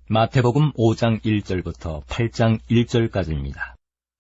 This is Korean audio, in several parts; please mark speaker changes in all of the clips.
Speaker 1: 마태복음 5장 1절부터 8장 1절까지입니다.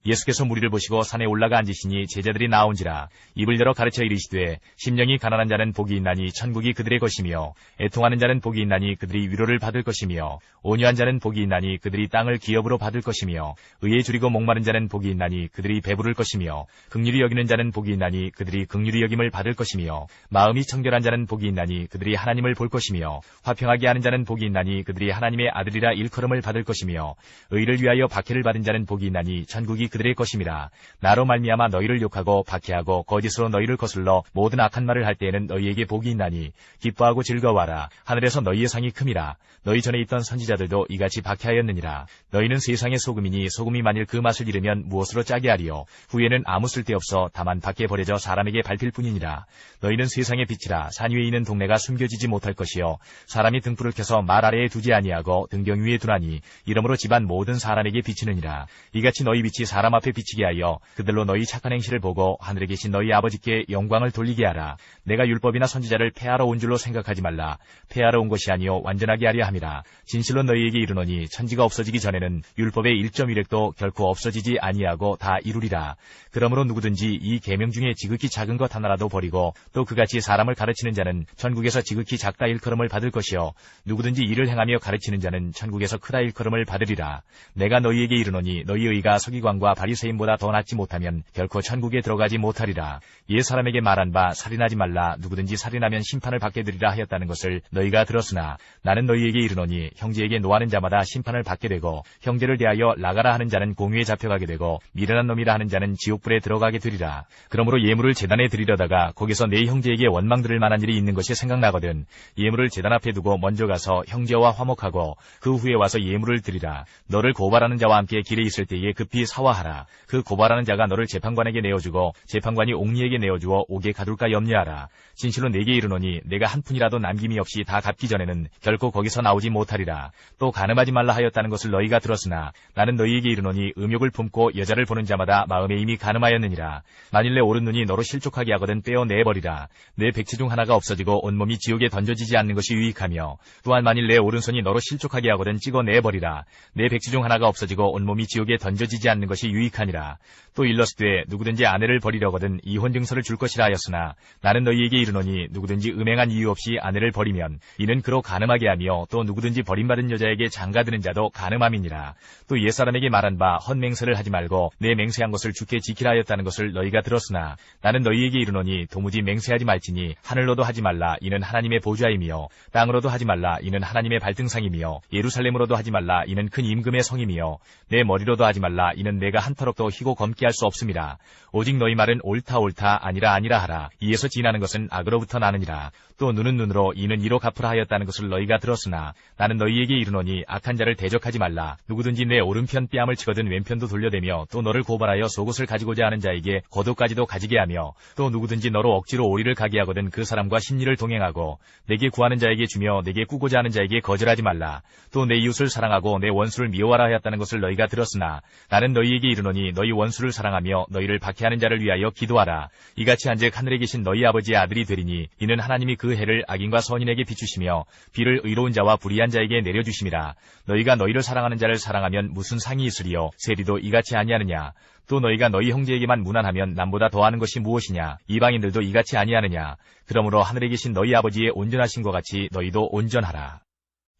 Speaker 2: 예수께서 무리를 보시고 산에 올라가 앉으시니 제자들이 나온지라. 입을 열어 가르쳐 이르시되 심령이 가난한 자는 복이 있나니 천국이 그들의 것이며, 애통하는 자는 복이 있나니 그들이 위로를 받을 것이며, 온유한 자는 복이 있나니 그들이 땅을 기업으로 받을 것이며, 의에 줄이고 목마른 자는 복이 있나니 그들이 배부를 것이며, 긍휼히 여기는 자는 복이 있나니 그들이 긍휼히 여김을 받을 것이며, 마음이 청결한 자는 복이 있나니 그들이 하나님을 볼 것이며, 화평하게 하는 자는 복이 있나니 그들이 하나님의 아들이라 일컬음을 받을 것이며, 의를 위하여 박해를 받은 자는 복이 있나니 천국이 그들의 것임이라. 나로 말미암아 너희를 욕하고 박해하고 거짓으로 너희를 거슬러 모든 악한 말을 할 때에는 너희에게 복이 있나니 기뻐하고 즐거워하라. 하늘에서 너희의 상이 큼이라. 너희 전에 있던 선지자들도 이같이 박해하였느니라. 너희는 세상의 소금이니 소금이 만일 그 맛을 잃으면 무엇으로 짜게 하리요. 후에는 아무 쓸데없어 다만 밖에 버려져 사람에게 밟힐 뿐이니라. 너희는 세상의 빛이라. 산 위에 있는 동네가 숨겨지지 못할 것이요, 사람이 등불을 켜서 말 아래에 두지 아니하고 등경 위에 두나니 이러므로 집안 모든 사람에게 비치느니라. 이같이 너희 빛이 사람 앞에 비치게 하여 그들로 너희 착한 행실을 보고 하늘에 계신 너희 아버지께 영광을 돌리게 하라. 내가 율법이나 선지자를 폐하러 온 줄로 생각하지 말라. 폐하러 온 것이 아니요 완전하게 하려 함이라. 진실로 너희에게 이르노니 천지가 없어지기 전에는 율법의 1.1획도 결코 없어지지 아니하고 다 이루리라. 그러므로 누구든지 이 계명 중에 지극히 작은 것 하나라도 버리고 또 그같이 사람을 가르치는 자는 천국에서 지극히 작다 일컬음을 받을 것이요, 누구든지 이를 행하며 가르치는 자는 천국에서 크다 일컬음을 받으리라. 내가 너희에게 이르노니 너희 의가 서기관과 바리새인보다 더 낫지 못하면 결코 천국에 들어가지 못하리라. 옛 사람에게 말한 바 살인하지 말라. 누구든지 살인하면 심판을 받게 되리라 하였다는 것을 너희가 들었으나 나는 너희에게 이르노니 형제에게 노하는 자마다 심판을 받게 되고, 형제를 대하여 나가라 하는 자는 공유에 잡혀가게 되고, 미련한 놈이라 하는 자는 지옥불에 들어가게 되리라. 그러므로 예물을 제단에 드리려다가 거기서 내 형제에게 원망 들을 만한 일이 있는 것이 생각나거든 예물을 제단 앞에 두고 먼저 가서 형제와 화목하고 그 후에 와서 예물을 드리라. 너를 고발하는 자와 함께 길에 있을 때에 급히 사화하라. 그 고발하는 자가 너를 재판관에게 내어주고 재판관이 옥리에게 내어주어 옥에 가둘까 염려하라. 진실로 내게 이르노니 내가 한 푼이라도 남김이 없이 다 갚기 전에는 결코 거기서 나오지 못하리라. 또 간음하지 말라 하였다는 것을 너희가 들었으나 나는 너희에게 이르노니 음욕을 품고 여자를 보는 자마다 마음에 이미 간음하였느니라. 만일 내 오른 눈이 너로 실족하게 하거든 빼어내버리라. 내 백체 중 하나가 없어지고 온몸이 지옥에 던져지지 않는 것이 유익하며, 또한 만일 내 오른손이 너로 실족하게 하거든 찍어내버리라. 내 백체 중 하나가 없어지고 온몸이 지옥에 던져지지 않는 것이 유익하니라. 또 일러스되 누구든지 아내를 버리려거든 이혼 증서를 줄 것이라 하였으나 나는 너희에게 이르노니 누구든지 음행한 이유 없이 아내를 버리면 이는 그로 간음하게 하며, 또 누구든지 버림받은 여자에게 장가드는 자도 간음함이니라. 또 옛사람에게 말한 바 헛맹세를 하지 말고 내 맹세한 것을 주께 지키라 하였다는 것을 너희가 들었으나 나는 너희에게 이르노니 도무지 맹세하지 말지니 하늘로도 하지 말라. 이는 하나님의 보좌이며, 땅으로도 하지 말라. 이는 하나님의 발등상이며, 예루살렘으로도 하지 말라. 이는 큰 임금의 성이며, 내 머리로도 하지 말라. 이는 내가 한 터럭도 희고 검게 할 수 없음이라. 오직 너희 말은 옳다 옳다 아니라 아니라 하라. 이에서 지나는 것은 악으로부터 나느니라. 또 눈은 눈으로 이는 이로 갚으라 하였다는 것을 너희가 들었으나 나는 너희에게 이르노니 악한 자를 대적하지 말라. 누구든지 내 오른편 뺨을 치거든 왼편도 돌려대며, 또 너를 고발하여 속옷을 가지고자 하는 자에게 겉옷까지도 가지게 하며, 또 누구든지 너로 억지로 오리를 가게 하거든 그 사람과 심리를 동행하고, 내게 구하는 자에게 주며 내게 꾸고자 하는 자에게 거절하지 말라. 또 내 이웃을 사랑하고 내 원수를 미워하라 하였다는 것을 너희가 들었으나 나는 너희에게 이르노니 너희 원수를 사랑하며 너희를 박해하는 자를 위하여 기도하라. 이같이 한즉 하늘에 계신 너희 아버지의 아들이 되리니 이는 하나님이 그 해를 악인과 선인에게 비추시며 비를 의로운 자와 불의한 자에게 내려주심이라. 너희가 너희를 사랑하는 자를 사랑하면 무슨 상이 있으리요. 세리도 이같이 아니하느냐. 또 너희가 너희 형제에게만 무난하면 남보다 더하는 것이 무엇이냐. 이방인들도 이같이 아니하느냐. 그러므로 하늘에 계신 너희 아버지의 온전하신 것 같이 너희도 온전하라.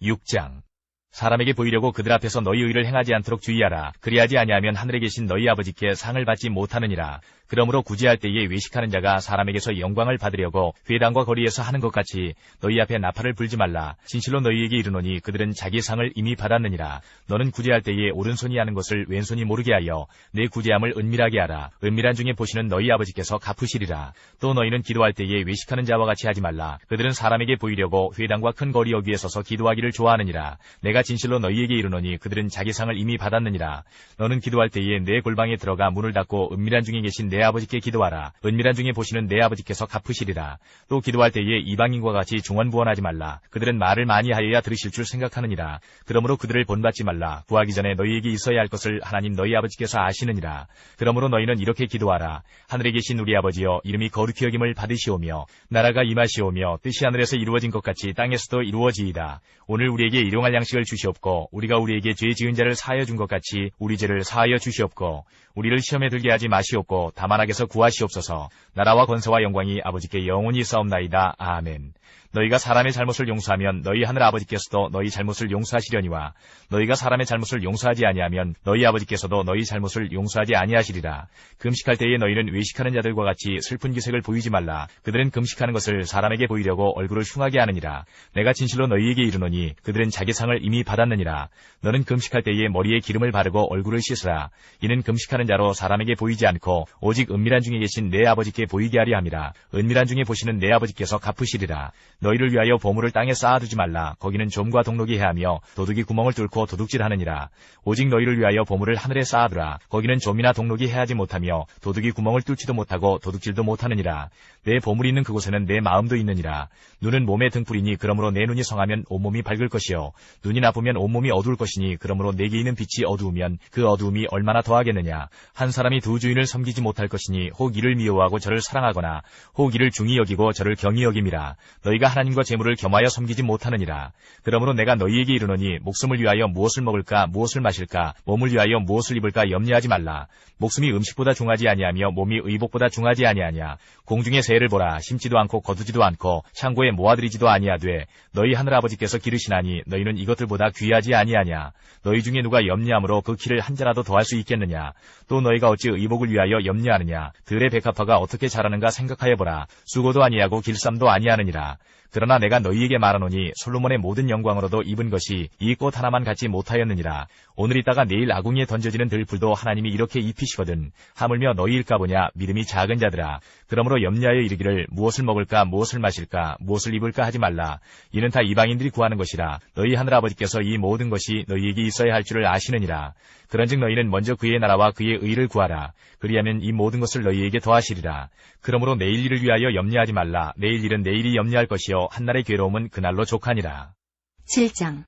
Speaker 2: 6장. 사람에게 보이려고 그들 앞에서 너희 의를 행하지 않도록 주의하라. 그리하지 아니하면 하늘에 계신 너희 아버지께 상을 받지 못하느니라. 그러므로 구제할 때에 외식하는 자가 사람에게서 영광을 받으려고 회당과 거리에서 하는 것 같이 너희 앞에 나팔을 불지 말라. 진실로 너희에게 이르노니 그들은 자기 상을 이미 받았느니라. 너는 구제할 때에 오른손이 하는 것을 왼손이 모르게 하여 내 구제함을 은밀하게 하라. 은밀한 중에 보시는 너희 아버지께서 갚으시리라. 또 너희는 기도할 때에 외식하는 자와 같이 하지 말라. 그들은 사람에게 보이려고 회당과 큰 거리 여기에 서서 기도하기를 좋아하느니라. 내가 진실로 너희에게 이르노니 그들은 자기 상을 이미 받았느니라. 너는 기도할 때에 내 골방에 들어가 문을 닫고 은밀한 중에 계신 내 아버지께 기도하라. 은밀한 중에 보시는 내 아버지께서 갚으시리라. 또 기도할 때에 이방인과 같이 중언부언하지 말라. 그들은 말을 많이 하여야 들으실 줄 생각하느니라. 그러므로 그들을 본받지 말라. 구하기 전에 너희에게 있어야 할 것을 하나님 너희 아버지께서 아시느니라. 그러므로 너희는 이렇게 기도하라. 하늘에 계신 우리 아버지여, 이름이 거룩히 여김을 받으시오며 나라가 임하시오며 뜻이 하늘에서 이루어진 것 같이 땅에서도 이루어지이다. 오늘 우리에게 일용할 양식을 주시옵고 우리가 우리에게 죄 지은 자를 사하여 준 것 같이 우리 죄를 사하여 주시옵고 우리를 시험에 들게 하지 마시옵고 다만 악에서 구하시옵소서. 나라와 권세와 영광이 아버지께 영원히 있사옵나이다. 아멘. 너희가 사람의 잘못을 용서하면 너희 하늘 아버지께서도 너희 잘못을 용서하시려니와 너희가 사람의 잘못을 용서하지 아니하면 너희 아버지께서도 너희 잘못을 용서하지 아니하시리라. 금식할 때에 너희는 외식하는 자들과 같이 슬픈 기색을 보이지 말라. 그들은 금식하는 것을 사람에게 보이려고 얼굴을 흉하게 하느니라. 내가 진실로 너희에게 이르노니 그들은 자기 상을 이미 받았느니라. 너는 금식할 때에 머리에 기름을 바르고 얼굴을 씻으라. 이는 금식하는 자로 사람에게 보이지 않고 오직 은밀한 중에 계신 내 아버지께 보이게 하려 함이라. 은밀한 중에 보시는 내 아버지께서 갚으시리라. 너희를 위하여 보물을 땅에 쌓아두지 말라. 거기는 좀과 동록이 해하며 도둑이 구멍을 뚫고 도둑질하느니라. 오직 너희를 위하여 보물을 하늘에 쌓아두라. 거기는 좀이나 동록이 해하지 못하며 도둑이 구멍을 뚫지도 못하고 도둑질도 못하느니라. 내 보물이 있는 그곳에는 내 마음도 있느니라. 눈은 몸의 등불이니 그러므로 내 눈이 성하면 온몸이 밝을 것이요 눈이 나쁘면 온몸이 어두울 것이니 그러므로 내게 있는 빛이 어두우면 그 어두움이 얼마나 더하겠느냐. 한 사람이 두 주인을 섬기지 못할 것이니 혹 이를 미워하고 저를 사랑하거나 혹 이를 중히 여기고 저를 경히 여김이라. 너희가 하나님과 재물을 겸하여 섬기지 못하느니라. 그러므로 내가 너희에게 이르노니 목숨을 위하여 무엇을 먹을까 무엇을 마실까 몸을 위하여 무엇을 입을까 염려하지 말라. 목숨이 음식보다 중하지 아니하며 몸이 의복보다 중하지 아니하냐. 공중의 새를 보라. 심지도 않고 거두지도 않고 창고에 모아들이지도 아니하되 너희 하늘아버지께서 기르시나니 너희는 이것들보다 귀하지 아니하냐. 너희 중에 누가 염려함으로 그 키를 한 자라도 더할 수 있겠느냐. 또 너희가 어찌 의복을 위하여 염려하느냐. 들의 백합화가 어떻게 자라는가 생각하여 보라. 수고도 아니하고 길쌈도 아니하느니라. 그러나 내가 너희에게 말하노니 솔로몬의 모든 영광으로도 입은 것이 이 꽃 하나만 갖지 못하였느니라. 오늘 있다가 내일 아궁이에 던져지는 들풀도 하나님이 이렇게 입히시거든. 하물며 너희일까 보냐. 믿음이 작은 자들아. 그러므로 염려하여 이르기를 무엇을 먹을까 무엇을 마실까 무엇을 입을까 하지 말라. 이는 다 이방인들이 구하는 것이라. 너희 하늘아버지께서 이 모든 것이 너희에게 있어야 할 줄을 아시느니라. 그런즉 너희는 먼저 그의 나라와 그의 의를 구하라. 그리하면 이 모든 것을 너희에게 더하시리라. 그러므로 내일 일을 위하여 염려하지 말라. 내일 일은 내일이 염려할 것이요 한날의 괴로움은 그날로 족하니라.
Speaker 3: 7장.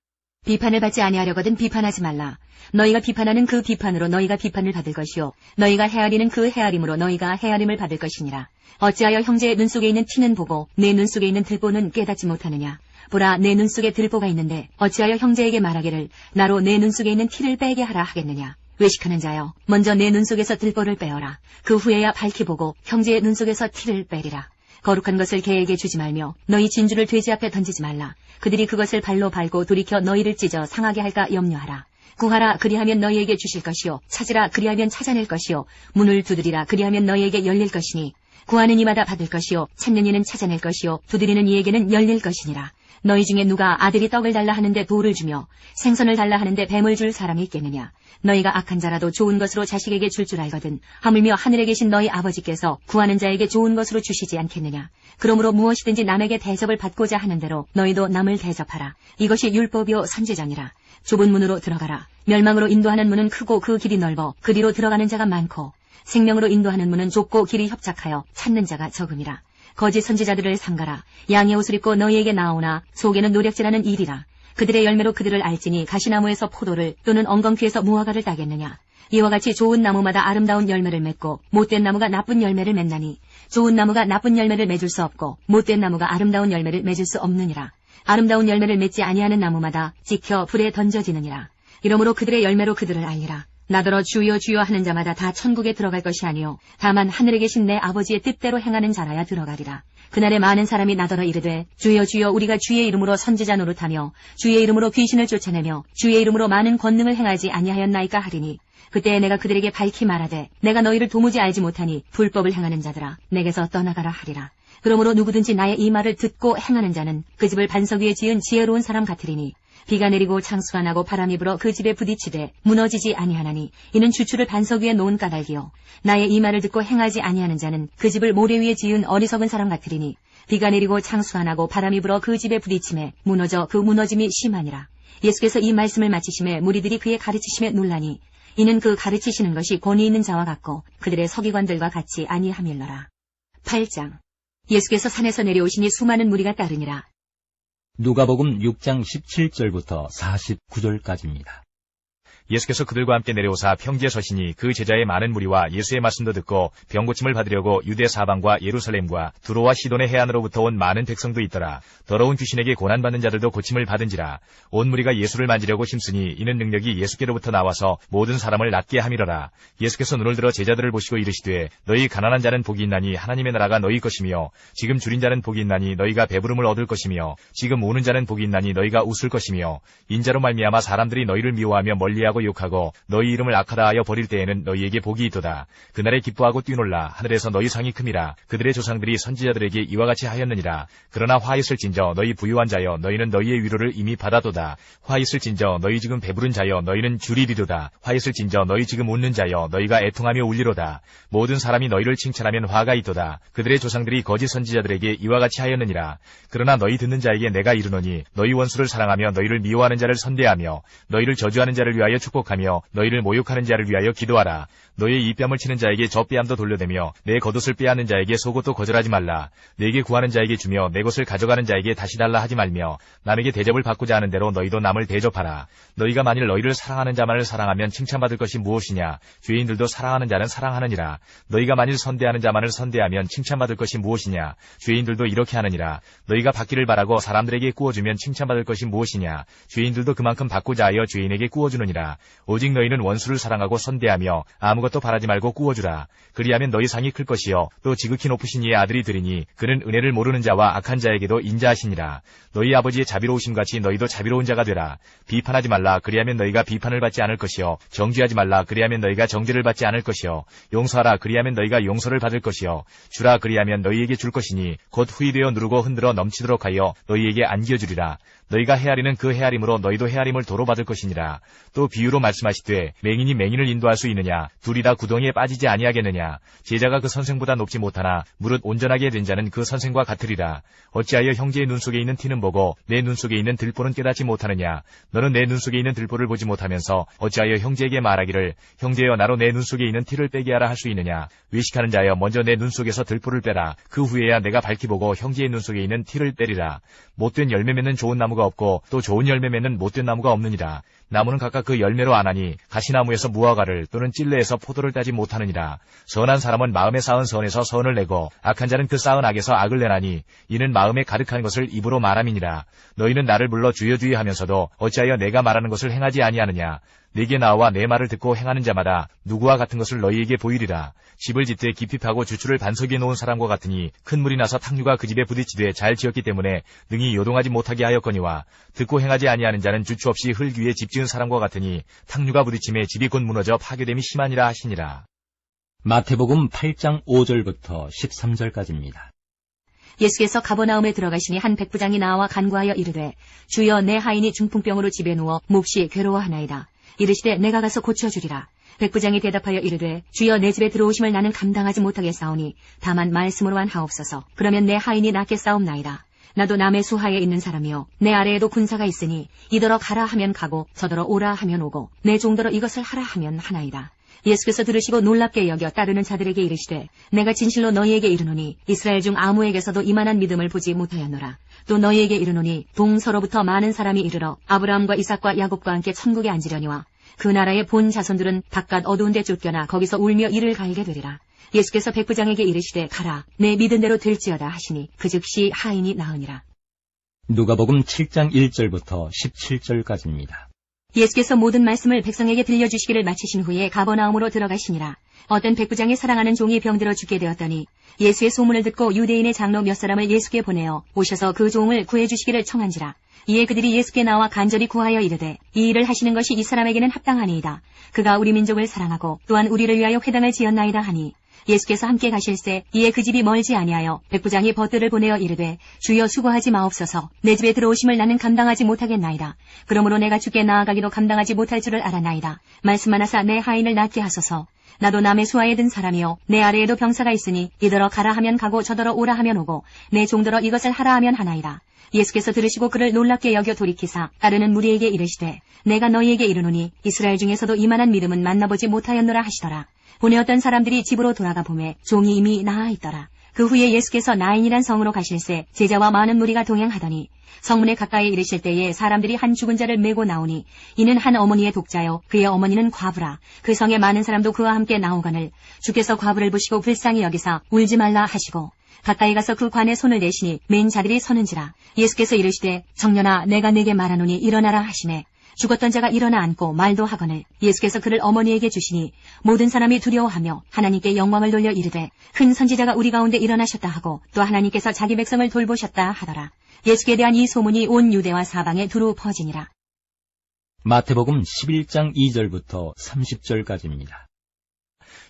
Speaker 3: 비판을 받지 아니하려거든 비판하지 말라. 너희가 비판하는 그 비판으로 너희가 비판을 받을 것이요 너희가 헤아리는 그 헤아림으로 너희가 헤아림을 받을 것이니라. 어찌하여 형제의 눈 속에 있는 티는 보고 내 눈 속에 있는 들보는 깨닫지 못하느냐. 보라, 내 눈 속에 들보가 있는데 어찌하여 형제에게 말하기를 나로 내 눈 속에 있는 티를 빼게 하라 하겠느냐. 외식하는 자여, 먼저 내 눈 속에서 들보를 빼어라. 그 후에야 밝히 보고 형제의 눈 속에서 티를 빼리라. 거룩한 것을 개에게 주지 말며 너희 진주를 돼지 앞에 던지지 말라. 그들이 그것을 발로 밟고 돌이켜 너희를 찢어 상하게 할까 염려하라. 구하라, 그리하면 너희에게 주실 것이요 찾으라, 그리하면 찾아낼 것이요 문을 두드리라, 그리하면 너희에게 열릴 것이니 구하는 이마다 받을 것이요 찾는 이는 찾아낼 것이요 두드리는 이에게는 열릴 것이니라. 너희 중에 누가 아들이 떡을 달라 하는데 돌을 주며 생선을 달라 하는데 뱀을 줄 사람이 있겠느냐. 너희가 악한 자라도 좋은 것으로 자식에게 줄 줄 알거든 하물며 하늘에 계신 너희 아버지께서 구하는 자에게 좋은 것으로 주시지 않겠느냐. 그러므로 무엇이든지 남에게 대접을 받고자 하는 대로 너희도 남을 대접하라. 이것이 율법이요 선지자니라. 좁은 문으로 들어가라. 멸망으로 인도하는 문은 크고 그 길이 넓어 그리로 들어가는 자가 많고 생명으로 인도하는 문은 좁고 길이 협착하여 찾는 자가 적음이라. 거짓 선지자들을 삼가라. 양의 옷을 입고 너희에게 나오나 속에는 노략질하는 일이라. 그들의 열매로 그들을 알지니 가시나무에서 포도를 또는 엉겅퀴에서 무화과를 따겠느냐. 이와 같이 좋은 나무마다 아름다운 열매를 맺고 못된 나무가 나쁜 열매를 맺나니 좋은 나무가 나쁜 열매를 맺을 수 없고 못된 나무가 아름다운 열매를 맺을 수 없느니라. 아름다운 열매를 맺지 아니하는 나무마다 찍혀 불에 던져지느니라. 이러므로 그들의 열매로 그들을 알리라. 나더러 주여 주여 하는 자마다 다 천국에 들어갈 것이 아니요 다만 하늘에 계신 내 아버지의 뜻대로 행하는 자라야 들어가리라. 그날에 많은 사람이 나더러 이르되 주여 주여 우리가 주의 이름으로 선지자 노릇하며 주의 이름으로 귀신을 쫓아내며 주의 이름으로 많은 권능을 행하지 아니하였나이까 하리니 그때 내가 그들에게 밝히 말하되 내가 너희를 도무지 알지 못하니 불법을 행하는 자들아 내게서 떠나가라 하리라. 그러므로 누구든지 나의 이 말을 듣고 행하는 자는 그 집을 반석 위에 지은 지혜로운 사람 같으리니 비가 내리고 창수가 나고 바람이 불어 그 집에 부딪히되 무너지지 아니하나니 이는 주추를 반석 위에 놓은 까닭이요 나의 이 말을 듣고 행하지 아니하는 자는 그 집을 모래 위에 지은 어리석은 사람 같으리니 비가 내리고 창수가 나고 바람이 불어 그 집에 부딪힘에 무너져 그 무너짐이 심하니라. 예수께서 이 말씀을 마치심에 무리들이 그의 가르치심에 놀라니 이는 그 가르치시는 것이 권위 있는 자와 같고 그들의 서기관들과 같이 아니함일러라. 8장. 예수께서 산에서 내려오시니 수많은 무리가 따르니라.
Speaker 1: 누가복음 6장 17절부터 49절까지입니다.
Speaker 2: 예수께서 그들과 함께 내려오사 평지에 서시니 그 제자의 많은 무리와 예수의 말씀도 듣고 병고침을 받으려고 유대 사방과 예루살렘과 두로와 시돈의 해안으로부터 온 많은 백성도 있더라. 더러운 귀신에게 고난받는 자들도 고침을 받은지라. 온 무리가 예수를 만지려고 힘쓰니 이는 능력이 예수께로부터 나와서 모든 사람을 낫게 함이러라. 예수께서 눈을 들어 제자들을 보시고 이르시되 너희 가난한 자는 복이 있나니 하나님의 나라가 너희 것이며 지금 줄인 자는 복이 있나니 너희가 배부름을 얻을 것이며 지금 우는 자는 복이 있나니 너희가 웃을 것이며 인자로 말미암아 사람들이 너희를 미워하며 멀리하고 욕하고 너희 이름을 악하다 하여 버릴 때에는 너희에게 복이 있도다. 그날에 기뻐하고 뛰놀라. 하늘에서 너희 상이 큼이라. 그들의 조상들이 선지자들에게 이와 같이 하였느니라. 그러나 화 있을진저 너희 부유한 자여 너희는 너희의 위로를 이미 받아도다. 화 있을진저 너희 지금 배부른 자여 너희는 줄이리로다. 화 있을진저 너희 지금 웃는 자여 너희가 애통하며 울리로다. 모든 사람이 너희를 칭찬하면 화가 있도다. 그들의 조상들이 거짓 선지자들에게 이와 같이 하였느니라. 그러나 너희 듣는 자에게 내가 이르노니 너희 원수를 사랑하며 너희를 미워하는 자를 선대하며 너희를 저주하는 자를 위하여 축복하며 너희를 모욕하는 자를 위하여 기도하라. 너희의 이뺨을 치는 자에게 저 뺨도 돌려대며 내 겉옷을 빼앗는 자에게 속옷도 거절하지 말라. 내게 구하는 자에게 주며 내 것을 가져가는 자에게 다시 달라 하지 말며 남에게 대접을 받고자 하는 대로 너희도 남을 대접하라. 너희가 만일 너희를 사랑하는 자만을 사랑하면 칭찬받을 것이 무엇이냐. 죄인들도 사랑하는 자는 사랑하느니라. 너희가 만일 선대하는 자만을 선대하면 칭찬받을 것이 무엇이냐. 죄인들도 이렇게 하느니라. 너희가 받기를 바라고 사람들에게 구워주면 칭찬받을 것이 무엇이냐. 죄인들도 그만큼 받고자 하여 죄인에게 구워주느니라. 오직 너희는 원수를 사랑하고 선대하며 아무것도 바라지 말고 구워주라. 그리하면 너희 상이 클 것이요 또 지극히 높으신 이의 아들이 되리니 그는 은혜를 모르는 자와 악한 자에게도 인자하시니라. 너희 아버지의 자비로우심 같이 너희도 자비로운 자가 되라. 비판하지 말라. 그리하면 너희가 비판을 받지 않을 것이요 정죄하지 말라. 그리하면 너희가 정죄를 받지 않을 것이요 용서하라. 그리하면 너희가 용서를 받을 것이요 주라. 그리하면 너희에게 줄 것이니 곧 후이되어 누르고 흔들어 넘치도록 하여 너희에게 안겨주리라. 너희가 헤아리는 그 헤아림으로 너희도 헤아림을 도로 받을 것이니라. 또 비유로 말씀하시되 맹인이 맹인을 인도할 수 있느냐. 둘이 다 구덩이에 빠지지 아니하겠느냐. 제자가 그 선생보다 높지 못하나 무릇 온전하게 된 자는 그 선생과 같으리라. 어찌하여 형제의 눈 속에 있는 티는 보고 내 눈 속에 있는 들보는 깨닫지 못하느냐. 너는 내 눈 속에 있는 들보를 보지 못하면서 어찌하여 형제에게 말하기를 형제여 나로 내 눈 속에 있는 티를 빼게 하라 할 수 있느냐. 외식하는 자여 먼저 내 눈 속에서 들보를 빼라. 그 후에야 내가 밝히 보고 형제의 눈 속에 있는 티를 빼리라. 못된 열매 맺는 좋은 나무가 없고 또 좋은 열매 맺는 못된 나무가 없느니라. 나무는 각각 그 열매로 아나니 가시나무에서 무화과를 또는 찔레에서 포도를 따지 못하느니라. 선한 사람은 마음에 쌓은 선에서 선을 내고 악한 자는 그 쌓은 악에서 악을 내나니 이는 마음에 가득한 것을 입으로 말함이니라. 너희는 나를 불러 주여 주여 하면서도 어찌하여 내가 말하는 것을 행하지 아니하느냐. 내게 나와 내 말을 듣고 행하는 자마다 누구와 같은 것을 너희에게 보이리라. 집을 짓되 깊이 파고 주추를 반석에 놓은 사람과 같으니 큰 물이 나서 탕류가 그 집에 부딪히되 잘 지었기 때문에 능히 요동하지 못하게 하였거니와 듣고 행하지 아니하는 자는 주추 없이 흙 위에 집 지은 사람과 같으니 탕류가 부딪힘에 집이 곧 무너져 파괴됨이 심하니라 하시니라.
Speaker 1: 마태복음 8장 5절부터 13절까지입니다.
Speaker 3: 예수께서 가버나움에 들어가시니 한 백부장이 나와 간구하여 이르되 주여 내 하인이 중풍병으로 집에 누워 몹시 괴로워하나이다. 이르시되 내가 가서 고쳐주리라. 백부장이 대답하여 이르되 주여 내 집에 들어오심을 나는 감당하지 못하겠사오니 다만 말씀으로만 하옵소서. 그러면 내 하인이 낫게 싸움나이다. 나도 남의 수하에 있는 사람이요 내 아래에도 군사가 있으니 이더러 가라 하면 가고 저더러 오라 하면 오고 내 종더러 이것을 하라 하면 하나이다. 예수께서 들으시고 놀랍게 여겨 따르는 자들에게 이르시되 내가 진실로 너희에게 이르노니 이스라엘 중 아무에게서도 이만한 믿음을 보지 못하였노라. 또 너희에게 이르노니 동서로부터 많은 사람이 이르러 아브라함과 이삭과 야곱과 함께 천국에 앉으려니와 그 나라의 본 자손들은 바깥 어두운 데 쫓겨나 거기서 울며 이를 갈게 되리라. 예수께서 백부장에게 이르시되 가라 내 믿은 대로 될지어다 하시니 그 즉시 하인이 나으니라.
Speaker 1: 누가복음 7장 1절부터 17절까지입니다.
Speaker 3: 예수께서 모든 말씀을 백성에게 들려주시기를 마치신 후에 가버나움으로 들어가시니라. 어떤 백부장이 사랑하는 종이 병들어 죽게 되었더니 예수의 소문을 듣고 유대인의 장로 몇 사람을 예수께 보내어 오셔서 그 종을 구해주시기를 청한지라. 이에 그들이 예수께 나와 간절히 구하여 이르되 이 일을 하시는 것이 이 사람에게는 합당하니이다. 그가 우리 민족을 사랑하고 또한 우리를 위하여 회당을 지었나이다 하니 예수께서 함께 가실새 이에 그 집이 멀지 아니하여 백부장이 벗들을 보내어 이르되 주여 수고하지 마옵소서. 내 집에 들어오심을 나는 감당하지 못하겠나이다. 그러므로 내가 주께 나아가기도 감당하지 못할 줄을 알아나이다. 말씀하나사 내 하인을 낫게 하소서. 나도 남의 수하에 든 사람이요 내 아래에도 병사가 있으니 이더러 가라 하면 가고 저더러 오라 하면 오고 내 종더러 이것을 하라 하면 하나이다. 예수께서 들으시고 그를 놀랍게 여겨 돌이키사 따르는 무리에게 이르시되 내가 너희에게 이르노니 이스라엘 중에서도 이만한 믿음은 만나보지 못하였노라 하시더라. 보내었던 사람들이 집으로 돌아가 보매 종이 이미 나아 있더라. 그 후에 예수께서 나인이란 성으로 가실새 제자와 많은 무리가 동행하더니 성문에 가까이 이르실 때에 사람들이 한 죽은 자를 메고 나오니 이는 한 어머니의 독자요 그의 어머니는 과부라. 그 성에 많은 사람도 그와 함께 나오거늘 주께서 과부를 보시고 불쌍히 여기사 울지 말라 하시고 가까이 가서 그 관에 손을 대시니 맨 자들이 서는지라. 예수께서 이르시되 정년아 내가 네게 말하노니 일어나라 하시매 죽었던 자가 일어나 앉고 말도 하거늘 예수께서 그를 어머니에게 주시니 모든 사람이 두려워하며 하나님께 영광을 돌려 이르되 큰 선지자가 우리 가운데 일어나셨다 하고 또 하나님께서 자기 백성을 돌보셨다 하더라. 예수께 대한 이 소문이 온 유대와 사방에 두루 퍼지니라.
Speaker 1: 마태복음 11장 2절부터 30절까지입니다.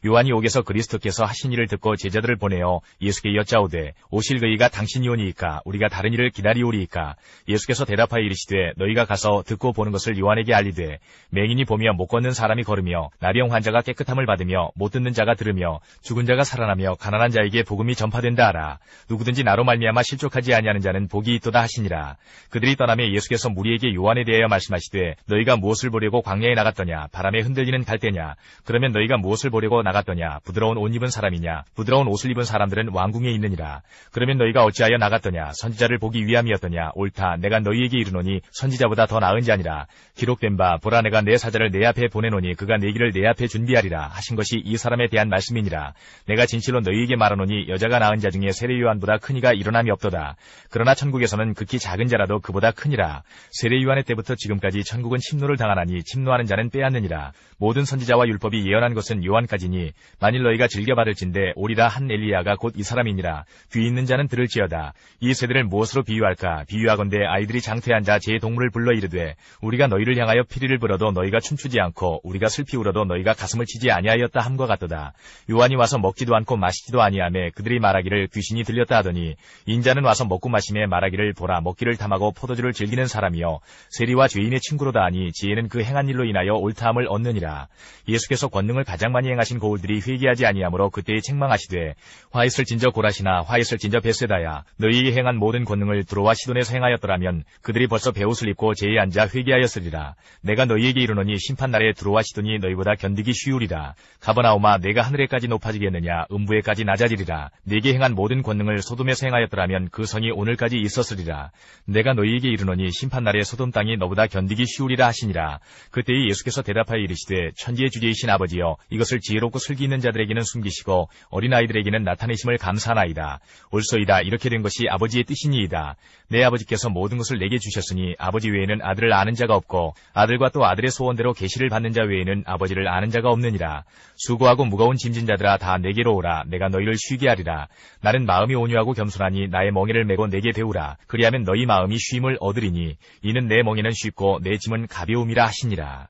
Speaker 2: 요한이 옥에서 그리스도께서 하신 일을 듣고 제자들을 보내어 예수께 여짜오되 오실 그이가 당신이 오니이까 우리가 다른 일을 기다리오리이까. 예수께서 대답하여 이르시되 너희가 가서 듣고 보는 것을 요한에게 알리되 맹인이 보며 못 걷는 사람이 걸으며 나병 환자가 깨끗함을 받으며 못 듣는 자가 들으며 죽은 자가 살아나며 가난한 자에게 복음이 전파된다 하라. 누구든지 나로 말미암아 실족하지 아니하는 자는 복이 있도다 하시니라. 그들이 떠나며 예수께서 무리에게 요한에 대하여 말씀하시되 너희가 무엇을 보려고 광야에 나갔더냐. 바람에 흔들리는 갈대냐. 그러면 너희가 무엇을 보려고 나갔더냐. 부드러운 옷 입은 사람이냐. 부드러운 옷을 입은 사람들은 왕궁에 있느니라. 그러면 너희가 어찌하여 나갔더냐. 선지자를 보기 위함이었더냐. 옳다. 내가 너희에게 이르노니 선지자보다 더 나은 자니라. 기록된 바 보라 내가 내 사자를 내 앞에 보내노니 그가 내 길을 내 앞에 준비하리라 하신 것이 이 사람에 대한 말씀이니라. 내가 진실로 너희에게 말하노니 여자가 낳은 자 중에 세례 요한보다 큰 이가 일어남이 없도다. 그러나 천국에서는 극히 작은 자라도 그보다 크니라. 세례 요한의 때부터 지금까지 천국은 침노를 당하나니 침노하는 자는 빼앗느니라. 모든 선지자와 율법이 예언한 것은 요한까지니 만일 너희가 즐겨받을진대 오리라 한 엘리야가 곧 이 사람이니라. 귀 있는 자는 들을지어다. 이 세대를 무엇으로 비유할까. 비유하건대 아이들이 장터에 앉아 제 동물을 불러 이르되 우리가 너희를 향하여 피리를 불어도 너희가 춤추지 않고 우리가 슬피 울어도 너희가 가슴을 치지 아니하였다 함과 같도다. 요한이 와서 먹지도 않고 마시지도 아니하매 그들이 말하기를 귀신이 들렸다 하더니 인자는 와서 먹고 마시매 말하기를 보라 먹기를 탐하고 포도주를 즐기는 사람이요 세리와 죄인의 친구로다 하니 지혜는 그 행한 일로 인하여 옳다함을 얻느니라. 예수께서 권능을 가장 많이 행하신 고울들이 회개하지 아니하므로 그때에 책망하시되 화 있을 진저 고라시나 화 있을 진저 베세다야 너희에게 행한 모든 권능을 두로와 시돈에서 행하였더라면 그들이 벌써 베옷을 입고 제에 앉아 회개하였으리라. 내가 너희에게 이르노니 심판날에 두로와 시돈이 너희보다 견디기 쉬우리라. 가버나움아 내가 하늘에까지 높아지겠느냐 음부에까지 낮아지리라. 네게 행한 모든 권능을 소돔에서 행하였더라면 그 성이 오늘까지 있었으리라. 내가 너희에게 이르노니 심판날에 소돔 땅이 너보다 견디기 쉬우리라 하시니라. 그때에 예수께서 대답하여 이르시되 천지의 주제이신 아버지여 이것을 지혜롭고 슬기 있는 자들에게는 숨기시고 어린아이들에게는 나타내심을 감사하나이다. 옳소이다. 이렇게 된 것이 아버지의 뜻이니이다. 내 아버지께서 모든 것을 내게 주셨으니 아버지 외에는 아들을 아는 자가 없고 아들과 또 아들의 소원대로 계시를 받는 자 외에는 아버지를 아는 자가 없느니라. 수고하고 무거운 짐진 자들아 다 내게로 오라. 내가 너희를 쉬게 하리라. 나는 마음이 온유하고 겸손하니 나의 멍에를 메고 내게 배우라. 그리하면 너희 마음이 쉼을 얻으리니 이는 내 멍에는 쉽고 내 짐은 가벼움이라 하시니라.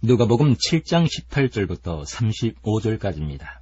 Speaker 1: 누가복음 7장 18절부터 35절까지입니다.